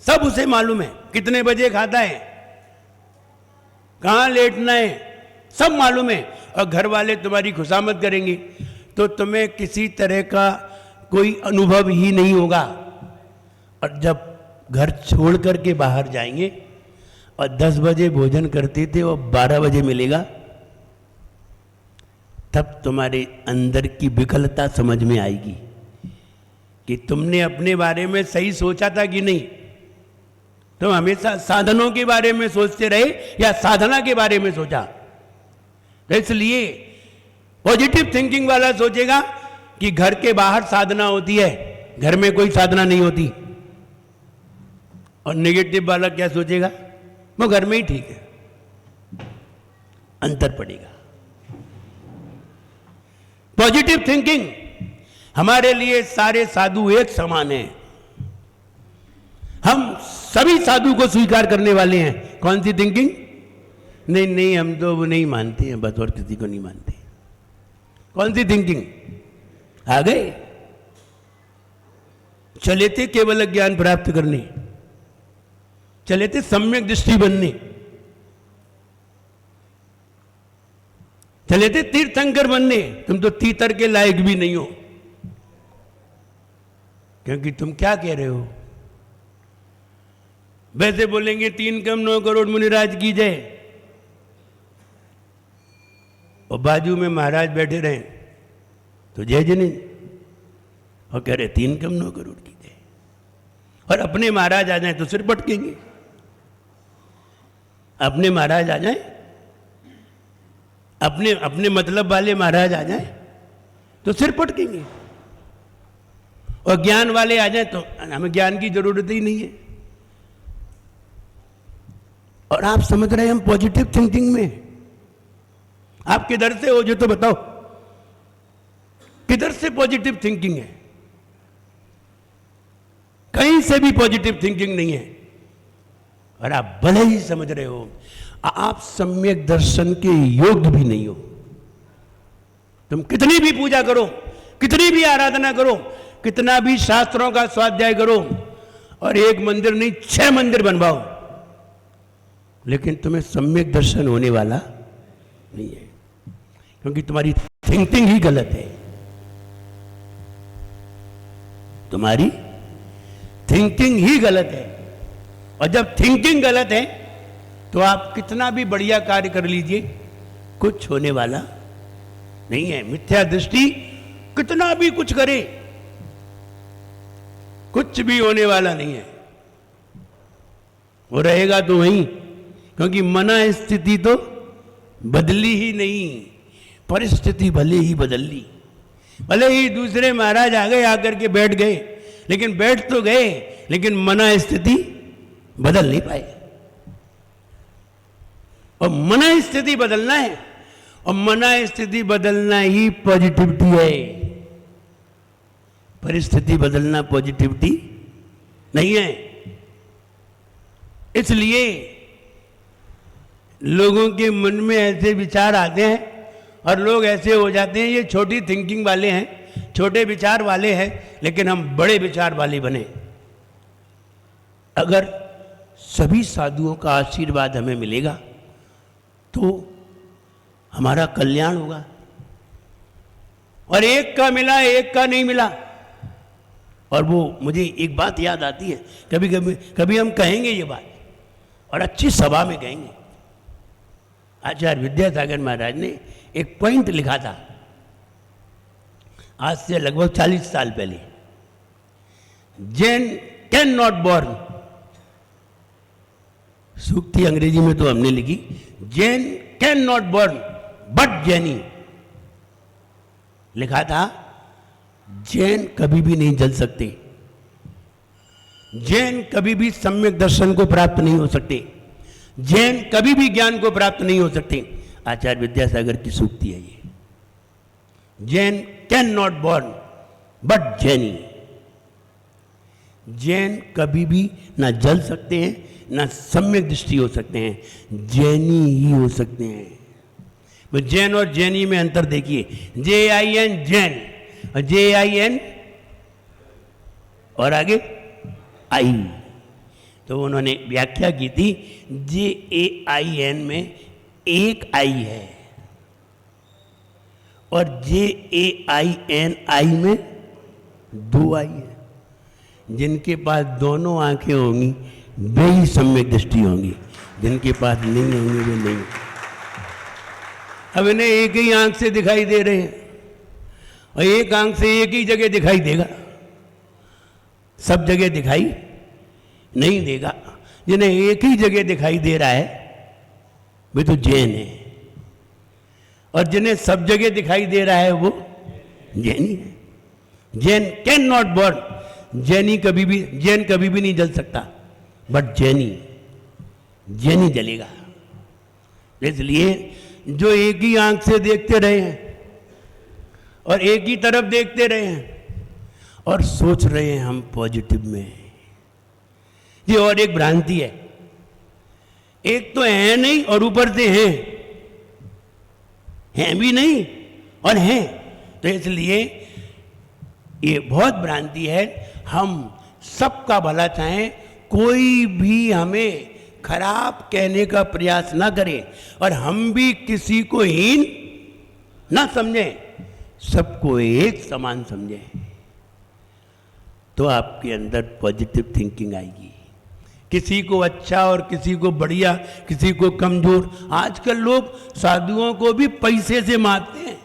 सब उसे मालूम है। कितने बजे खाता है, कहां लेटना है, सब मालूम है। और घर वाले तुम्हारी खुशामद करेंगे तो तुम्हें किसी तरह का कोई अनुभव ही नहीं होगा। और जब घर छोड़ करके बाहर जाएंगे और 10 बजे भोजन करते थे और 12 बजे मिलेगा, तब तुम्हारे अंदर की विकलता समझ में आएगी कि तुमने अपने बारे में सही सोचा था कि नहीं। तुम हमेशा साधनों के बारे में सोचते रहे या साधना के बारे में सोचा? तो इसलिए पॉजिटिव थिंकिंग वाला सोचेगा कि घर के बाहर साधना होती है, घर में कोई साधना नहीं होती। और नेगेटिव वाला क्या सोचेगा? वो घर में ही ठीक है। अंतर पड़ेगा। पॉजिटिव थिंकिंग, हमारे लिए सारे साधु एक समान हैं। हम सभी साधु को स्वीकार करने वाले हैं। कौन सी थिंकिंग? नहीं नहीं, हम तो वो नहीं मानते हैं, बस और किसी को नहीं मानते। कौन सी थिंकिंग? आ गए, चले थे केवल ज्ञान प्राप्त करने, चले थे सम्यक दृष्टि बनने, चले थे तीर्थंकर बनने। तुम तो तीतर के लायक भी नहीं हो, क्योंकि तुम क्या कह रहे हो? वैसे बोलेंगे 3 कम 9 करोड़ मुनिराज की जय, और बाजू में महाराज बैठे रहे तो जय जिन्हें, और कह रहे 3 कम 9 करोड़ की जय। और अपने महाराज आ जाए तो सिर पटकेंगे। अपने महाराज आ जाए, अपने अपने मतलब वाले महाराज आ जाए तो सिर पटकेंगे, और ज्ञान वाले आ जाए तो हमें ज्ञान की जरूरत ही नहीं है। और आप समझ रहे हैं हम पॉजिटिव थिंकिंग में। आप किधर से हो जो तो बताओ, किधर से पॉजिटिव थिंकिंग है? कहीं से भी पॉजिटिव थिंकिंग नहीं है। और आप भले ही समझ रहे हो, आप सम्यक दर्शन के योग्य भी नहीं हो। तुम कितनी भी पूजा करो, कितनी भी आराधना करो, कितना भी शास्त्रों का स्वाध्याय करो, और एक मंदिर नहीं 6 मंदिर बनवाओ, लेकिन तुम्हें सम्यक दर्शन होने वाला नहीं है, क्योंकि तुम्हारी थिंकिंग ही गलत है। तुम्हारी थिंकिंग ही गलत है, और जब थिंकिंग गलत है तो आप कितना भी बढ़िया कार्य कर लीजिए, कुछ होने वाला नहीं है। मिथ्या दृष्टि कितना भी कुछ करे, कुछ भी होने वाला नहीं है। वो रहेगा तो वहीं, क्योंकि मना स्थिति तो बदली ही नहीं, परिस्थिति भले ही बदल ली। भले ही दूसरे महाराज आ गए, आकर के बैठ गए, लेकिन बैठ तो गए, लेकिन मना स्थिति बदल नहीं पाए। और मना स्थिति बदलना है, और मना स्थिति बदलना ही पॉजिटिविटी है। परिस्थिति बदलना पॉजिटिविटी नहीं है। इसलिए लोगों के मन में ऐसे विचार आते हैं और लोग ऐसे हो जाते हैं, ये छोटी थिंकिंग वाले हैं, छोटे विचार वाले हैं, लेकिन हम बड़े विचार वाले बने। अगर सभी साधुओं का आशीर्वाद हमें मिलेगा तो हमारा कल्याण होगा। और एक का मिला, एक का नहीं मिला। और वो मुझे एक बात याद आती है, कभी हम कहेंगे ये बात, और अच्छी सभा में कहेंगे। आचार्य विद्यासागर महाराज ने एक पॉइंट लिखा था आज से लगभग 40 साल पहले, जैन कैन नॉट बॉर्न। सूक्ति अंग्रेजी में तो हमने लिखी, Jain can not born but जैनी। लिखा था जैन कभी भी नहीं जल सकते, जैन कभी भी सम्यक दर्शन को प्राप्त नहीं हो सकते, जैन कभी भी ज्ञान को प्राप्त नहीं हो सकते। आचार्य विद्यासागर की सूक्ति है ये, Jain can not born but जैनी। जैन कभी भी ना जल सकते हैं, ना सम्यक दृष्टि हो सकते हैं, जैनी ही हो सकते हैं। वो जैन और जैनी में अंतर देखिए, JIN जैन और JIN और आगे आई। तो उन्होंने व्याख्या की थी, JAIN में एक आई है और JAINI में 2 आई है। जिनके पास दोनों आंखें होंगी वे ही सम्यक दृष्टि होंगी, जिनके पास नहीं होंगे वे नहीं। अब इन्हें एक ही आंख से दिखाई दे रहे हैं, और एक आंख से एक ही जगह दिखाई देगा, सब जगह दिखाई नहीं देगा। जिन्हें एक ही जगह दिखाई दे रहा है वे तो जैन है, और जिन्हें सब जगह दिखाई दे रहा है वो जैनी है। Jain can not born, Jain कभी भी नहीं जल सकता, बट जैनी जलेगा। इसलिए जो एक ही आंख से देखते रहे हैं और एक ही तरफ देखते रहे हैं और सोच रहे हैं हम पॉजिटिव में, ये और एक भ्रांति है। एक तो है नहीं और ऊपर से हैं भी नहीं और हैं, तो इसलिए ये बहुत भ्रांति है। हम सबका भला चाहें, कोई भी हमें खराब कहने का प्रयास ना करे, और हम भी किसी को हीन ना समझें, सबको एक समान समझें, तो आपके अंदर पॉजिटिव थिंकिंग आएगी। किसी को अच्छा और किसी को बढ़िया, किसी को कमजोर। आजकल लोग साधुओं को भी पैसे से मारते हैं।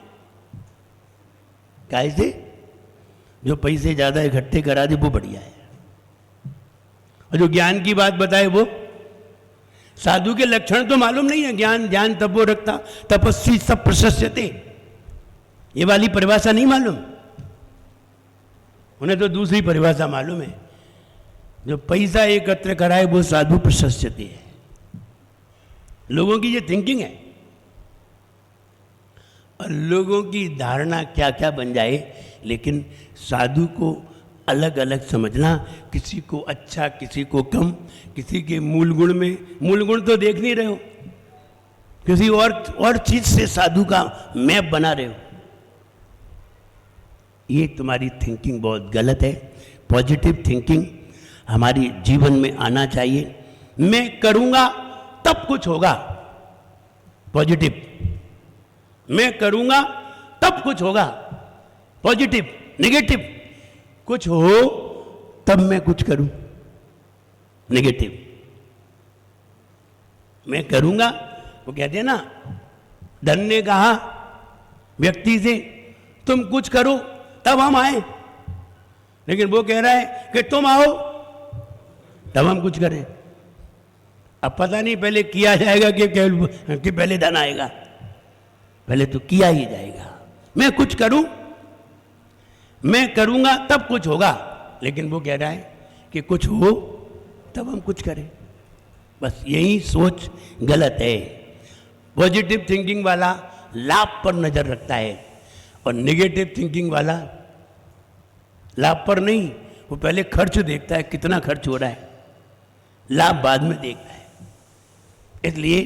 कैसे? जो पैसे ज्यादा इकट्ठे करा दे वो बढ़िया है, और जो ज्ञान की बात बताए वो। साधु के लक्षण तो मालूम नहीं है, ज्ञान तपो रखता तपस्वी सब प्रशस्यते, ये वाली परिभाषा नहीं मालूम उन्हें, तो दूसरी परिभाषा मालूम है। जो पैसा एकत्र कराए वो साधु प्रशस्यते है। लोगों की ये थिंकिंग है, और लोगों की धारणा क्या क्या बन जाए, लेकिन साधु को अलग अलग समझना, किसी को अच्छा, किसी को कम, किसी के मूल गुण में, मूल गुण तो देख नहीं रहे हो, किसी और चीज से साधु का मैप बना रहे हो। ये तुम्हारी थिंकिंग बहुत गलत है। पॉजिटिव थिंकिंग हमारी जीवन में आना चाहिए। मैं करूंगा तब कुछ होगा, पॉजिटिव। मैं करूंगा तब कुछ होगा, पॉजिटिव। नेगेटिव, कुछ हो तब मैं कुछ करूं, नेगेटिव। मैं करूंगा, वो कहते हैं ना, धन ने कहा व्यक्ति से तुम कुछ करो तब हम आए, लेकिन वो कह रहा है कि तुम आओ तब हम कुछ करें। अब पता नहीं पहले किया जाएगा कि पहले धन आएगा। पहले तो किया ही जाएगा। मैं कुछ करूं, मैं करूंगा तब कुछ होगा, लेकिन वो कह रहा है कि कुछ हो तब हम कुछ करें। बस यही सोच गलत है। पॉजिटिव थिंकिंग वाला लाभ पर नजर रखता है और नेगेटिव थिंकिंग वाला लाभ पर नहीं, वो पहले खर्च देखता है, कितना खर्च हो रहा है, लाभ बाद में देखता है। इसलिए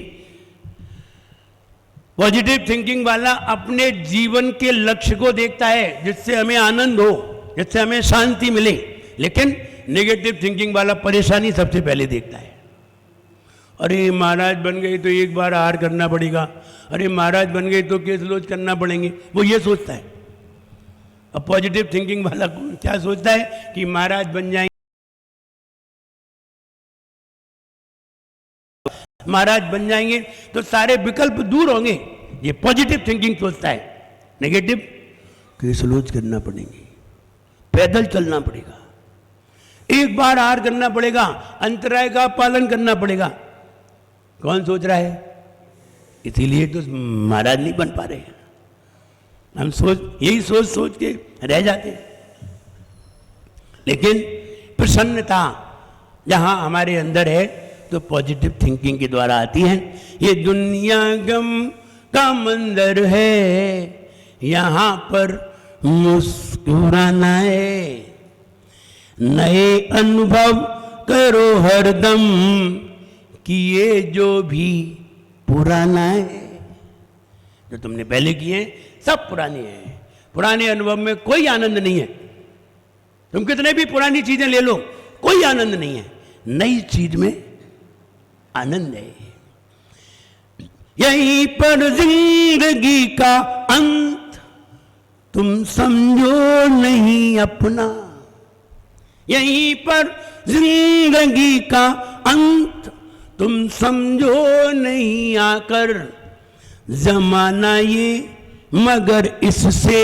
पॉजिटिव थिंकिंग वाला अपने जीवन के लक्ष्य को देखता है, जिससे हमें आनंद हो, जिससे हमें शांति मिले। लेकिन नेगेटिव थिंकिंग वाला परेशानी सबसे पहले देखता है। अरे महाराज बन गए तो एक बार हार करना पड़ेगा, अरे महाराज बन गए तो केस लॉज करना पड़ेंगे, वो ये सोचता है। अब पॉजिटिव थिंकिंग वाला क्या सोचता है कि महाराज बन जाएंगे, महाराज बन जाएंगे तो सारे विकल्प दूर होंगे। ये पॉजिटिव थिंकिंग सोचता है। नेगेटिव, केस लॉज करना पड़ेंगे, पैदल चलना पड़ेगा, एक बार हार करना पड़ेगा, अंतराय का पालन करना पड़ेगा। कौन सोच रहा है? इसीलिए तो महाराज नहीं बन पा रहे हैं। हम यही सोच के रह जाते हैं। लेकिन प्रसन्नता जहां हमारे अंदर है तो पॉजिटिव थिंकिंग के द्वारा आती है। ये दुनिया गम का मंदिर है, यहां पर मुस्कुराना है, नए अनुभव करो हरदम, किए जो भी पुराना है। जो तुमने पहले किए सब पुराने हैं। पुराने अनुभव में कोई आनंद नहीं है। तुम कितने भी पुरानी चीजें ले लो, कोई आनंद नहीं है। नई चीज में आनंद है। यहीं पर जिंदगी का अंत तुम समझो नहीं अपना, यहीं पर जिंदगी का अंत तुम समझो नहीं आकर, जमाना ये मगर इससे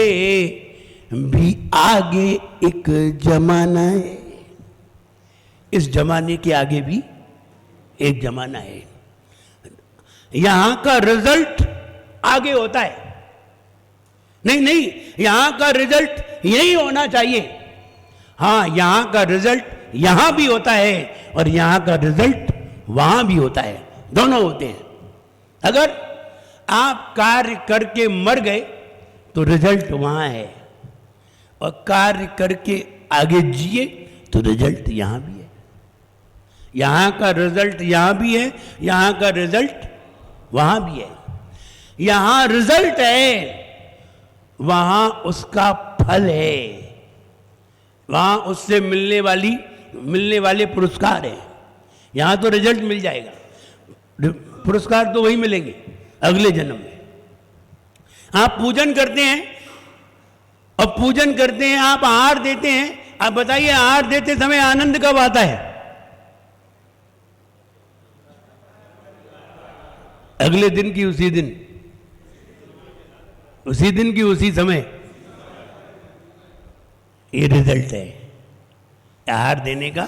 भी आगे एक जमाना है। इस जमाने के आगे भी एक जमाना है। यहां का रिजल्ट आगे होता है। नहीं, यहां का रिजल्ट यही होना चाहिए। हां, यहां का रिजल्ट यहां भी होता है और यहां का रिजल्ट वहां भी होता है, दोनों होते हैं। अगर आप कार्य करके मर गए तो रिजल्ट वहां है, और कार्य करके आगे जिए तो रिजल्ट यहां भी है। यहां का रिजल्ट यहां भी है, यहां का रिजल्ट वहां भी है। यहां रिजल्ट है, वहां उसका फल है, वहां उससे मिलने वाले पुरस्कार है। यहां तो रिजल्ट मिल जाएगा, पुरस्कार तो वही मिलेंगे अगले जन्म में। आप पूजन करते हैं और पूजन करते हैं, आप आहार देते हैं। आप बताइए, आहार देते समय आनंद कब आता है? अगले दिन की उसी दिन, उसी दिन की उसी समय। ये रिजल्ट है, आहार देने का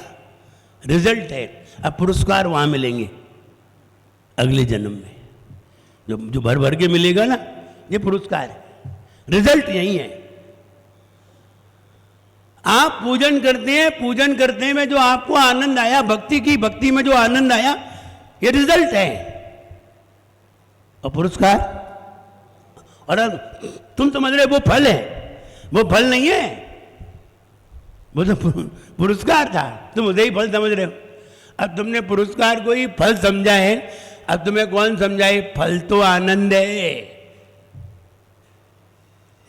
रिजल्ट है। अब पुरस्कार वहां मिलेंगे अगले जन्म में, जो भर भर के मिलेगा ना, ये पुरस्कार है। रिजल्ट यही है। आप पूजन करते हैं, पूजन करने में जो आपको आनंद आया, भक्ति में जो आनंद आया, ये रिजल्ट है। और पुरस्कार, और अब तुम समझ रहे वो फल है, वो फल नहीं है, वो तो पुरस्कार था, तुम उसे ही फल समझ रहे हो। अब तुमने पुरस्कार को ही फल समझा है। अब तुम्हें कौन समझाए? फल तो आनंद है।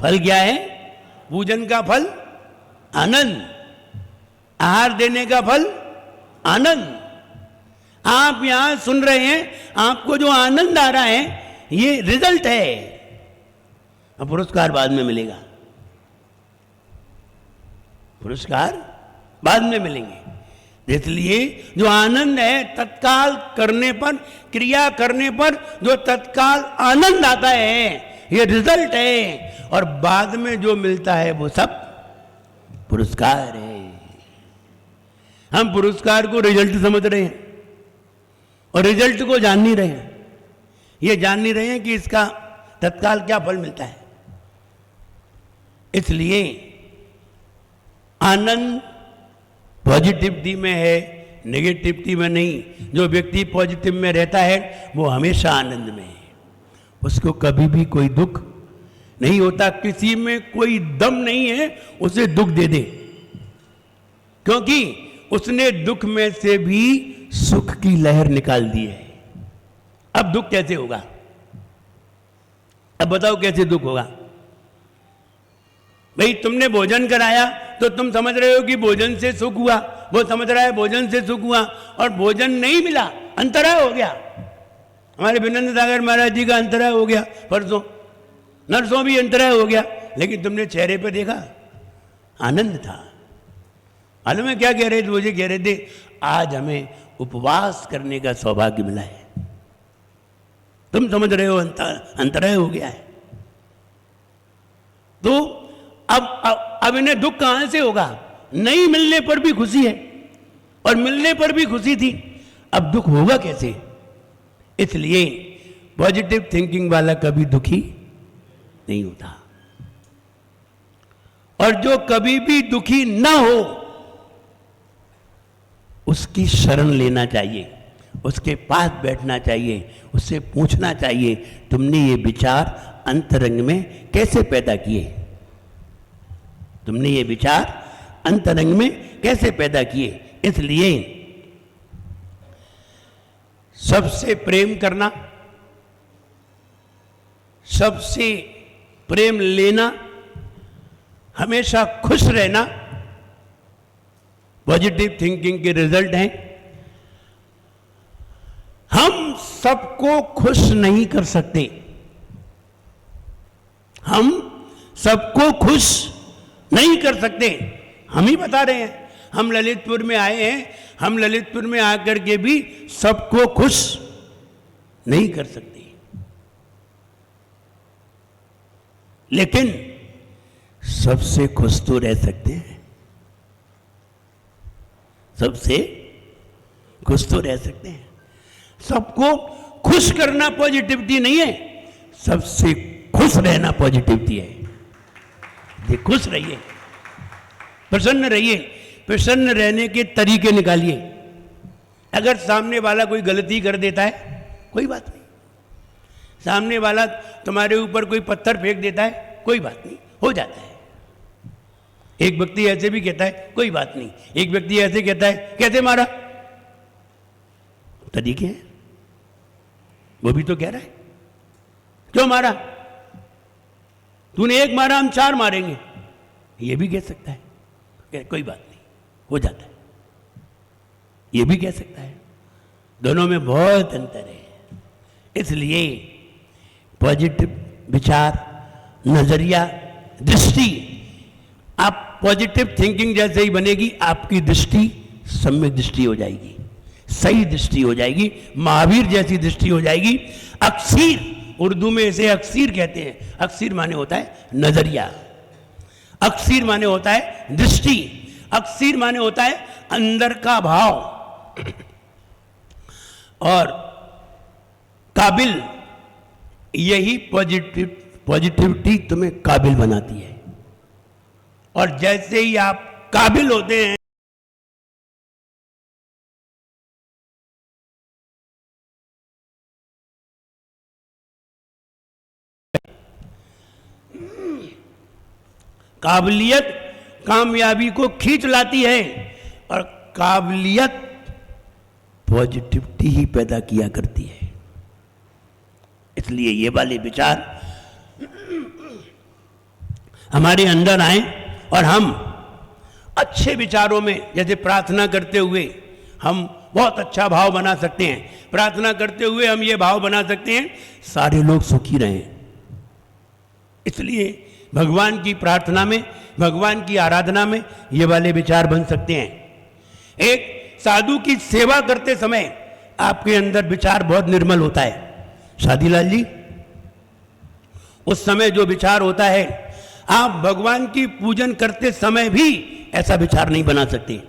फल क्या है? पूजन का फल आनंद, आहार देने का फल आनंद। आप यहां सुन रहे हैं, आपको जो आनंद आ रहा है ये रिजल्ट है। अब पुरस्कार बाद में मिलेगा, पुरस्कार बाद में मिलेंगे। इसलिए जो आनंद है तत्काल करने पर, क्रिया करने पर जो तत्काल आनंद आता है ये रिजल्ट है, और बाद में जो मिलता है वो सब पुरस्कार है। हम पुरस्कार को रिजल्ट समझ रहे हैं और रिजल्ट को जान नहीं रहे हैं। ये जान नहीं रहे हैं कि इसका तत्काल क्या फल मिलता है। इसलिए आनंद पॉजिटिविटी में है, नेगेटिविटी में नहीं। जो व्यक्ति पॉजिटिव में रहता है वो हमेशा आनंद में है, उसको कभी भी कोई दुख नहीं होता। किसी में कोई दम नहीं है उसे दुख दे दे, क्योंकि उसने दुख में से भी सुख की लहर निकाल दी है। अब दुख कैसे होगा? अब बताओ कैसे दुख होगा? भाई तुमने भोजन कराया तो तुम समझ रहे हो कि भोजन से सुख हुआ, वो समझ रहा है भोजन से सुख हुआ, और भोजन नहीं मिला, अंतराय हो गया। हमारे विनंद सागर महाराज जी का अंतराय हो गया परसों, नरसों भी अंतराय हो गया, लेकिन तुमने चेहरे पे देखा आनंद था। मालूम है क्या कह रहे थे? मुझे कह रहे थे आज हमें उपवास करने का सौभाग्य मिला है। तुम समझ रहे हो अंतराय हो गया है। तो अब इन्हें दुख कहां से होगा? नहीं मिलने पर भी खुशी है और मिलने पर भी खुशी थी, अब दुख होगा कैसे? इसलिए पॉजिटिव थिंकिंग वाला कभी दुखी नहीं होता। और जो कभी भी दुखी ना हो उसकी शरण लेना चाहिए, उसके पास बैठना चाहिए, उससे पूछना चाहिए तुमने ये विचार अंतरंग में कैसे पैदा किए? तुमने ये विचार अंतरंग में कैसे पैदा किए? इसलिए सबसे प्रेम करना, सबसे प्रेम लेना, हमेशा खुश रहना पॉजिटिव थिंकिंग के रिजल्ट हैं। हम सबको खुश नहीं कर सकते, हम सबको खुश नहीं कर सकते। हम ही बता रहे हैं, हम ललितपुर में आए हैं, हम ललितपुर में आकर के भी सबको खुश नहीं कर सकते, लेकिन सबसे खुश तो रह सकते हैं, सबसे खुश तो रह सकते हैं। सबको खुश करना पॉजिटिविटी नहीं है, सबसे खुश रहना पॉजिटिविटी है। ये खुश रहिए, प्रसन्न रहिए, प्रसन्न रहने के तरीके निकालिए। अगर सामने वाला कोई गलती कर देता है कोई बात नहीं, सामने वाला तुम्हारे ऊपर कोई पत्थर फेंक देता है कोई बात नहीं, हो जाता है। एक व्यक्ति ऐसे भी कहता है कोई बात नहीं, एक व्यक्ति ऐसे कहता है कैसे मारा, तरीके हैं, वो भी तो कह रहा है क्यों मारा, तूने एक मारा हम चार मारेंगे, ये भी कह सकता है कोई बात नहीं, हो जाता है, ये भी कह सकता है। दोनों में बहुत अंतर है। इसलिए पॉजिटिव विचार, नजरिया, दृष्टि, आप पॉजिटिव थिंकिंग जैसे ही बनेगी आपकी दृष्टि सम्यक दृष्टि हो जाएगी, सही दृष्टि हो जाएगी, महावीर जैसी दृष्टि हो जाएगी। अक्सीर, उर्दू में इसे अक्सीर कहते हैं। अक्सीर माने होता है नजरिया, अक्सीर माने होता है दृष्टि, अक्सीर माने होता है अंदर का भाव, और काबिल, यही पॉजिटिविटी तुम्हें काबिल बनाती है। और जैसे ही आप काबिल होते हैं, काबिलियत कामयाबी को खींच लाती है और काबिलियत पॉजिटिविटी ही पैदा किया करती है। इसलिए ये वाले विचार हमारे अंदर आए और हम अच्छे विचारों में, जैसे प्रार्थना करते हुए हम बहुत अच्छा भाव बना सकते हैं। प्रार्थना करते हुए हम ये भाव बना सकते हैं, सारे लोग सुखी रहें। इसलिए भगवान की प्रार्थना में, भगवान की आराधना में ये वाले विचार बन सकते हैं। एक साधु की सेवा करते समय आपके अंदर विचार बहुत निर्मल होता है। शादीलाल जी, उस समय जो विचार होता है, आप भगवान की पूजन करते समय भी ऐसा विचार नहीं बना सकते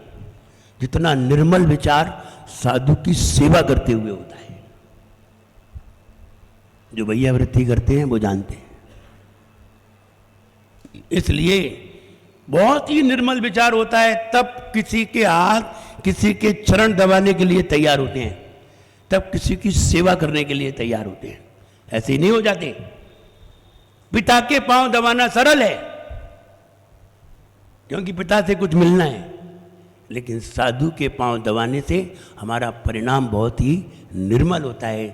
जितना निर्मल विचार साधु की सेवा करते हुए होता है। जो भैया वृत्ति करते हैं वो जानते हैं। इसलिए बहुत ही निर्मल विचार होता है, तब किसी के हाथ, किसी के चरण दबाने के लिए तैयार होते हैं, तब किसी की सेवा करने के लिए तैयार होते हैं। ऐसे ही नहीं हो जाते। पिता के पांव दबाना सरल है क्योंकि पिता से कुछ मिलना है, लेकिन साधु के पांव दबाने से हमारा परिणाम बहुत ही निर्मल होता है।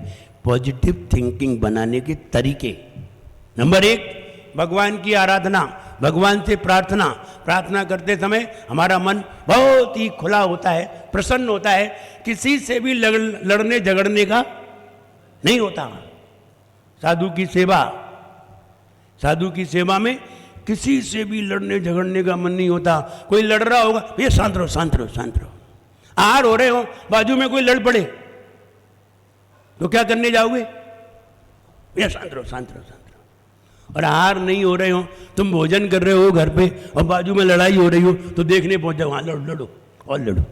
पॉजिटिव थिंकिंग बनाने के तरीके, नंबर 1, भगवान की आराधना, भगवान से प्रार्थना। प्रार्थना करते समय हमारा मन बहुत ही खुला होता है, प्रसन्न होता है, किसी से भी लड़ने झगड़ने का नहीं होता। साधु की सेवा, साधु की सेवा में किसी से भी लड़ने झगड़ने का मन नहीं होता। कोई लड़ रहा होगा, भैया शांत रहो, शांत रहो, शांत रहो। आहार हो रहे हो, बाजू में कोई लड़ पड़े तो क्या करने जाओगे? भैया शांत रहो, शांत रहो, शांत रहो। और आहार नहीं हो रहे हो, तुम भोजन कर रहे हो घर पे और बाजू में लड़ाई हो रही हो तो देखने पहुंच जाओ, हाँ लड़ो लड़ो और लड़ो।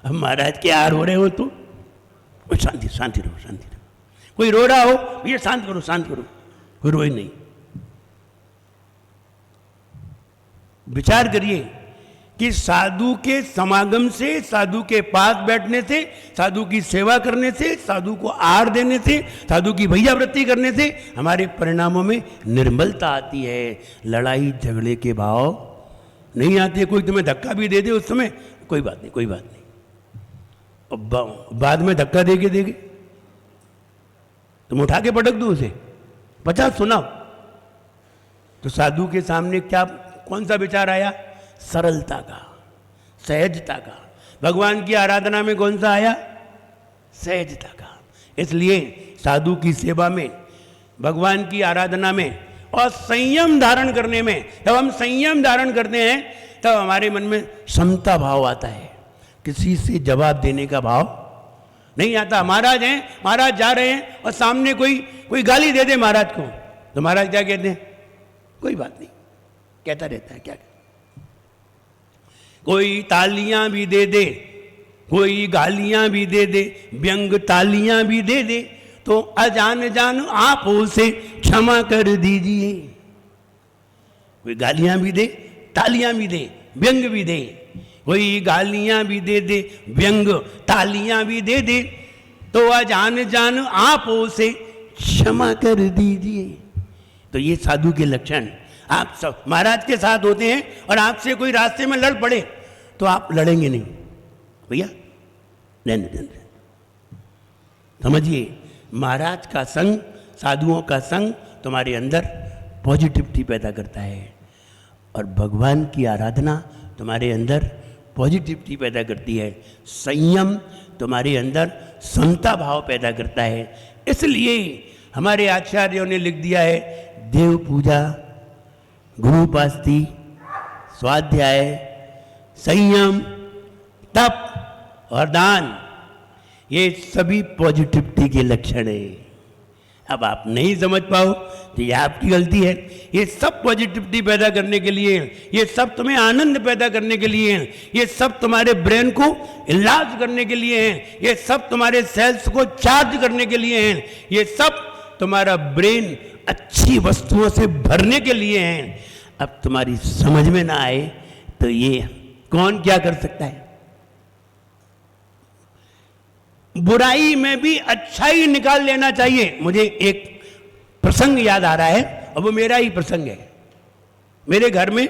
अब महाराज के आहार हो रहे हो तो शांति, शांति रहो, शांति रहो। कोई रो रहा हो, भैया शांत करो, शांत करो। कोई रोए नहीं। विचार करिए कि साधु के समागम से, साधु के पास बैठने से, साधु की सेवा करने से, साधु को आहार देने से, साधु की भैया वृत्ति करने से हमारे परिणामों में निर्मलता आती है। लड़ाई झगड़े के भाव नहीं आते। कोई तुम्हें धक्का भी दे दे उस समय, कोई बात नहीं, कोई बात नहीं। बाद में धक्का देके देगे तुम उठा के पटक दो उसे, 50 सुनाओ। तो साधु के सामने क्या, कौन सा विचार आया? सरलता का, सहजता का। भगवान की आराधना में कौन सा आया? सहजता का। इसलिए साधु की सेवा में, भगवान की आराधना में और संयम धारण करने में, जब हम संयम धारण करते हैं तब हमारे मन में समता भाव आता है। किसी से जवाब देने का भाव नहीं आता। महाराज हैं, महाराज जा रहे हैं और सामने कोई गाली दे दे महाराज को तो महाराज क्या कहते हैं? कोई बात नहीं, कहता रहता है। क्या कोई तालियां भी दे दे, कोई गालियां भी दे दे, व्यंग तालियां भी दे दे तो अजान जान आप उसे क्षमा कर दीजिए। कोई गालियां भी दे, तालियां भी दे, व्यंग भी दे। कोई गालियां भी दे दे, व्यंग तालियां भी दे दे तो अजान जान आप उसे क्षमा कर दीजिए। तो ये साधु के लक्षण। आप सब महाराज के साथ होते हैं और आपसे कोई रास्ते में लड़ पड़े तो आप लड़ेंगे नहीं, भैया रहने। समझिए, महाराज का संग, साधुओं का संग तुम्हारे अंदर पॉजिटिविटी पैदा करता है और भगवान की आराधना तुम्हारे अंदर पॉजिटिविटी पैदा करती है। संयम तुम्हारे अंदर समता भाव पैदा करता है। इसलिए हमारे आचार्यों ने लिख दिया है, देव पूजा, गुरु उपासना, स्वाध्याय, संयम, तप और दान, ये सभी पॉजिटिविटी के लक्षण है। अब आप नहीं समझ पाओ तो ये आपकी गलती है। ये सब पॉजिटिविटी पैदा करने के लिए हैं, ये सब तुम्हें आनंद पैदा करने के लिए हैं, ये सब तुम्हारे ब्रेन को इलाज करने के लिए हैं, ये सब तुम्हारे सेल्स को चार्ज करने के लिए हैं, ये सब तुम्हारा ब्रेन अच्छी वस्तुओं से भरने के लिए हैं। अब तुम्हारी समझ में ना आए तो ये कौन क्या कर सकता है? बुराई में भी अच्छाई निकाल लेना चाहिए। मुझे एक प्रसंग याद आ रहा है और वो मेरा ही प्रसंग है। मेरे घर में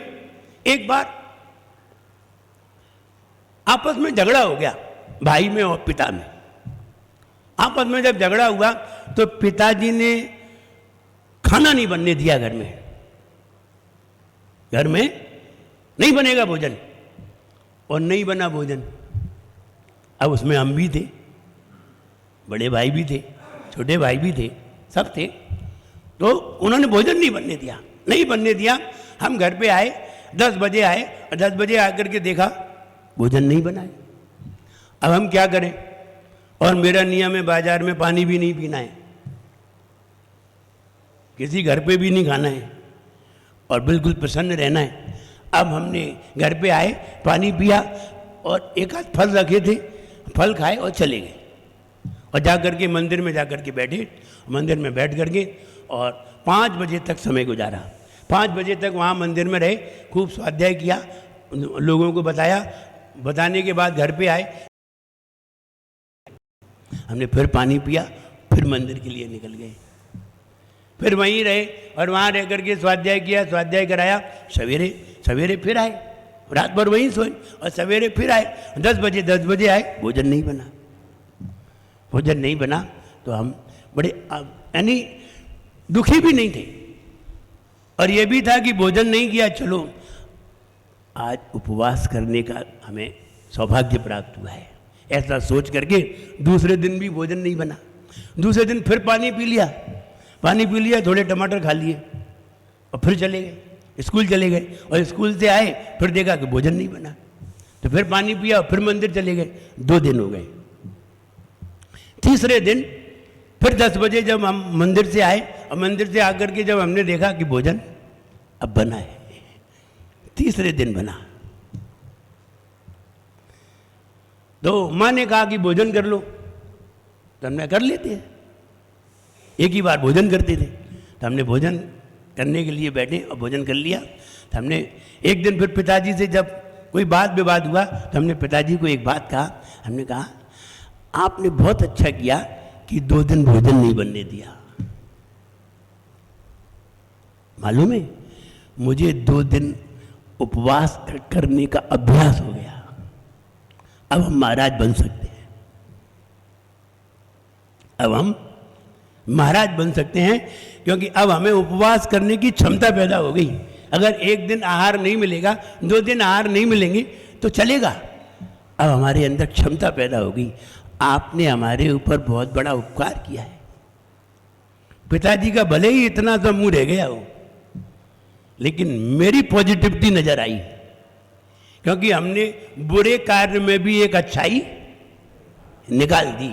एक बार आपस में झगड़ा हो गया, भाई में और पिता में। आपस में जब झगड़ा हुआ तो पिताजी ने खाना नहीं बनने दिया घर में। घर में नहीं बनेगा भोजन, और नहीं बना भोजन। अब उसमें हम भी थे, बड़े भाई भी थे, छोटे भाई भी थे, सब थे। तो उन्होंने भोजन नहीं बनने दिया, नहीं बनने दिया। हम घर पे आए, 10 बजे आए, और 10 बजे आकर के देखा भोजन नहीं बनाए। अब हम क्या करें? और मेरा नियम है बाजार में पानी भी नहीं पीना है, किसी घर पे भी नहीं खाना है, और बिल्कुल प्रसन्न रहना है। अब हमने घर पे आए, पानी पिया और एक आध फल रखे थे, फल खाए और चले गए। और जा कर के मंदिर में जा कर के बैठे, मंदिर में बैठ कर के और 5 बजे तक समय गुजारा। 5 बजे तक वहाँ मंदिर में रहे, खूब स्वाध्याय किया, लोगों को बताया। बताने के बाद घर पे आए, हमने फिर पानी पिया, फिर मंदिर के लिए निकल गए। फिर वहीं रहे और वहाँ रह करके स्वाध्याय किया, स्वाध्याय कराया। सवेरे सवेरे फिर आए, रात भर वहीं सोए और सवेरे फिर आए। 10 बजे आए, भोजन नहीं बना। भोजन नहीं बना तो हम बड़े यानी दुखी भी नहीं थे, और ये भी था कि भोजन नहीं किया, चलो आज उपवास करने का हमें सौभाग्य प्राप्त हुआ है, ऐसा सोच करके दूसरे दिन भी भोजन नहीं बना। दूसरे दिन फिर पानी पी लिया, पानी पी लिया, थोड़े टमाटर खा लिए और फिर चले गए, स्कूल चले गए। और स्कूल से आए, फिर देखा कि भोजन नहीं बना, तो फिर पानी पिया और फिर मंदिर चले गए। 2 दिन हो गए। तीसरे दिन फिर 10 बजे जब हम मंदिर से आए, और मंदिर से आकर के जब हमने देखा कि भोजन अब बना है, तीसरे दिन बना, तो माँ ने कहा कि भोजन कर लो। तो हमने कर लेते हैं, एक ही बार भोजन करते थे। तो हमने भोजन करने के लिए बैठे और भोजन कर लिया। तो हमने एक दिन फिर पिताजी से जब कोई बात विवाद हुआ, तो हमने पिताजी को एक बात कहा। हमने कहा आपने बहुत अच्छा किया कि 2 दिन भोजन नहीं बनने दिया। मालूम है, मुझे 2 दिन उपवास करने का अभ्यास हो गया। अब हम महाराज बन सकते हैं, अब हम महाराज बन सकते हैं, क्योंकि अब हमें उपवास करने की क्षमता पैदा हो गई। अगर एक दिन आहार नहीं मिलेगा, 2 दिन आहार नहीं मिलेंगे तो चलेगा। अब हमारे अंदर क्षमता पैदा हो गई। आपने हमारे ऊपर बहुत बड़ा उपकार किया है। पिताजी का भले ही इतना सा मुंह रह गया हो, लेकिन मेरी पॉजिटिविटी नजर आई, क्योंकि हमने बुरे कार्य में भी एक अच्छाई निकाल दी।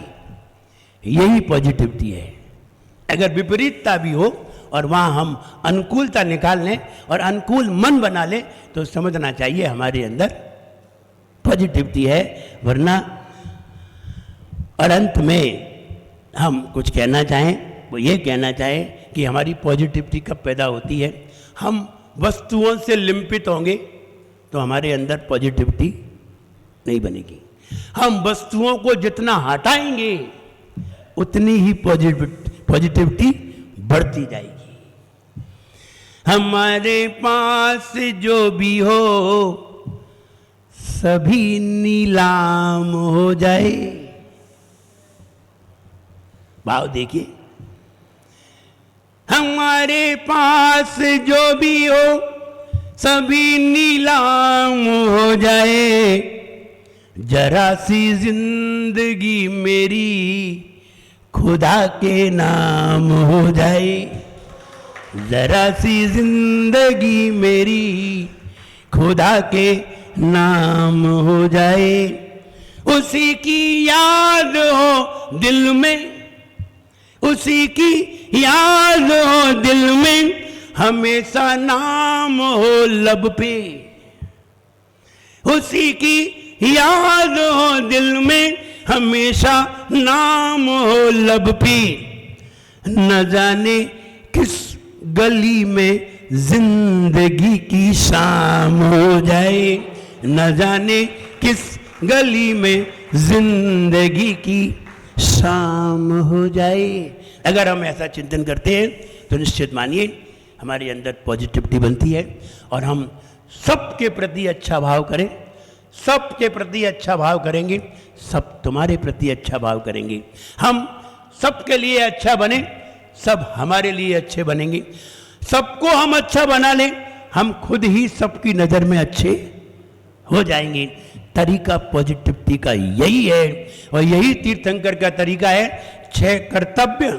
यही पॉजिटिविटी है। अगर विपरीतता भी हो और वहाँ हम अनुकूलता निकाल लें और अनुकूल मन बना लें, तो समझना चाहिए हमारे अंदर पॉजिटिविटी है। वरना और अंत में हम कुछ कहना चाहें, वो ये कहना चाहें कि हमारी पॉजिटिविटी कब पैदा होती है? हम वस्तुओं से लिंपित होंगे तो हमारे अंदर पॉजिटिविटी नहीं बनेगी। हम वस्तुओं को जितना हटाएंगे उतनी ही पॉजिटिविटी बढ़ती जाएगी। हमारे पास जो भी हो सभी नीलाम हो जाए। भाव देखिए, हमारे पास जो भी हो सभी नीलाम हो जाए। जरा सी जिंदगी मेरी खुदा के नाम हो जाए। जरा सी जिंदगी मेरी खुदा के नाम हो जाए। उसी की याद हो दिल में, उसी की याद हो दिल में, हमेशा नाम हो लब पे। उसी की याद हो दिल में, हमेशा नाम हो लब पे। न जाने किस गली में जिंदगी की शाम हो जाए। न जाने किस गली में जिंदगी की शाम हो जाए। अगर हम ऐसा चिंतन करते हैं तो निश्चित मानिए हमारे अंदर पॉजिटिविटी बनती है और हम सबके प्रति अच्छा भाव करें, सबके प्रति अच्छा भाव करेंगे, सब तुम्हारे प्रति अच्छा भाव करेंगे। हम सबके लिए अच्छा बने, सब हमारे लिए अच्छे बनेंगे। सबको हम अच्छा बना लें, हम खुद ही सबकी नज़र में अच्छे हो जाएंगे। तरीका पॉजिटिविटी का यही है और यही तीर्थंकर का तरीका है। 6 कर्तव्य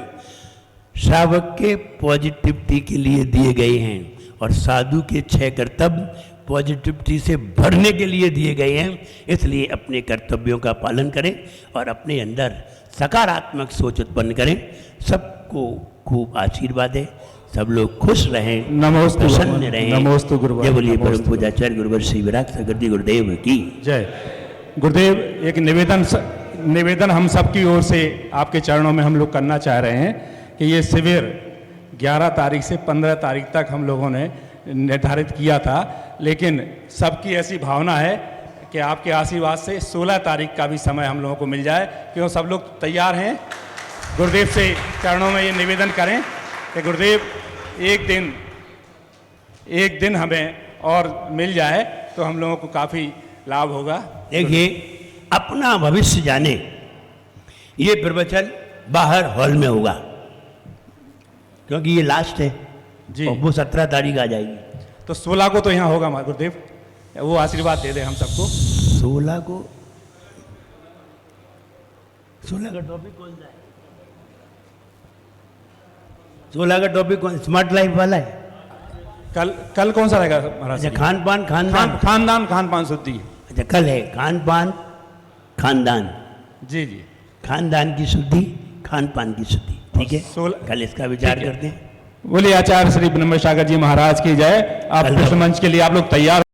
श्रावक के पॉजिटिविटी के लिए दिए गए हैं और साधु के 6 कर्तव्य पॉजिटिविटी से भरने के लिए दिए गए हैं। इसलिए अपने कर्तव्यों का पालन करें और अपने अंदर सकारात्मक सोच उत्पन्न करें। सबको खूब आशीर्वाद है, सब लोग खुश रहें, नमोस्तु प्रसन्न रहें। नमोस्तु गुरुवर, जय बोलिए परम नमोस्तु। पूजाचार्य गुरुवर श्री विराट सगर्दी गुरुदेव की जय। गुरुदेव, एक निवेदन हम सब की ओर से आपके चरणों में हम लोग करना चाह रहे हैं कि ये शिविर 11 तारीख से 15 तारीख तक हम लोगों ने निर्धारित किया था, लेकिन सबकी ऐसी भावना है कि आपके आशीर्वाद से 16 तारीख का भी समय हम लोगों को मिल जाए। क्यों सब लोग तैयार हैं? गुरुदेव से चरणों में ये निवेदन करें कि गुरुदेव एक दिन हमें और मिल जाए तो हम लोगों को काफ़ी लाभ होगा। देखिए, अपना भविष्य जाने, ये प्रवचन बाहर हॉल में होगा क्योंकि ये लास्ट है जी। और वो 17 तारीख आ जाएगी। तो 16 को तो यहाँ होगा हमारे गुरुदेव, वो आशीर्वाद दे दे हम सबको। 16 को 16 का टॉपिक कौन सा है? 16 का टॉपिक कौन? स्मार्ट लाइफ वाला है। कल कौन सा रहेगा महाराज? अच्छा, खानपान खानपान शुद्धि। अच्छा, कल है खानपान खानदान। जी जी, खानदान की शुद्धि, खानपान की शुद्धि। ठीक है, 16 कल इसका विचार ठीक है। करते हैं। बोलिए आचार्य श्री ब्रह्म सागर जी महाराज की जय। आप कल कृष्ण मंच के लिए आप लोग तैयार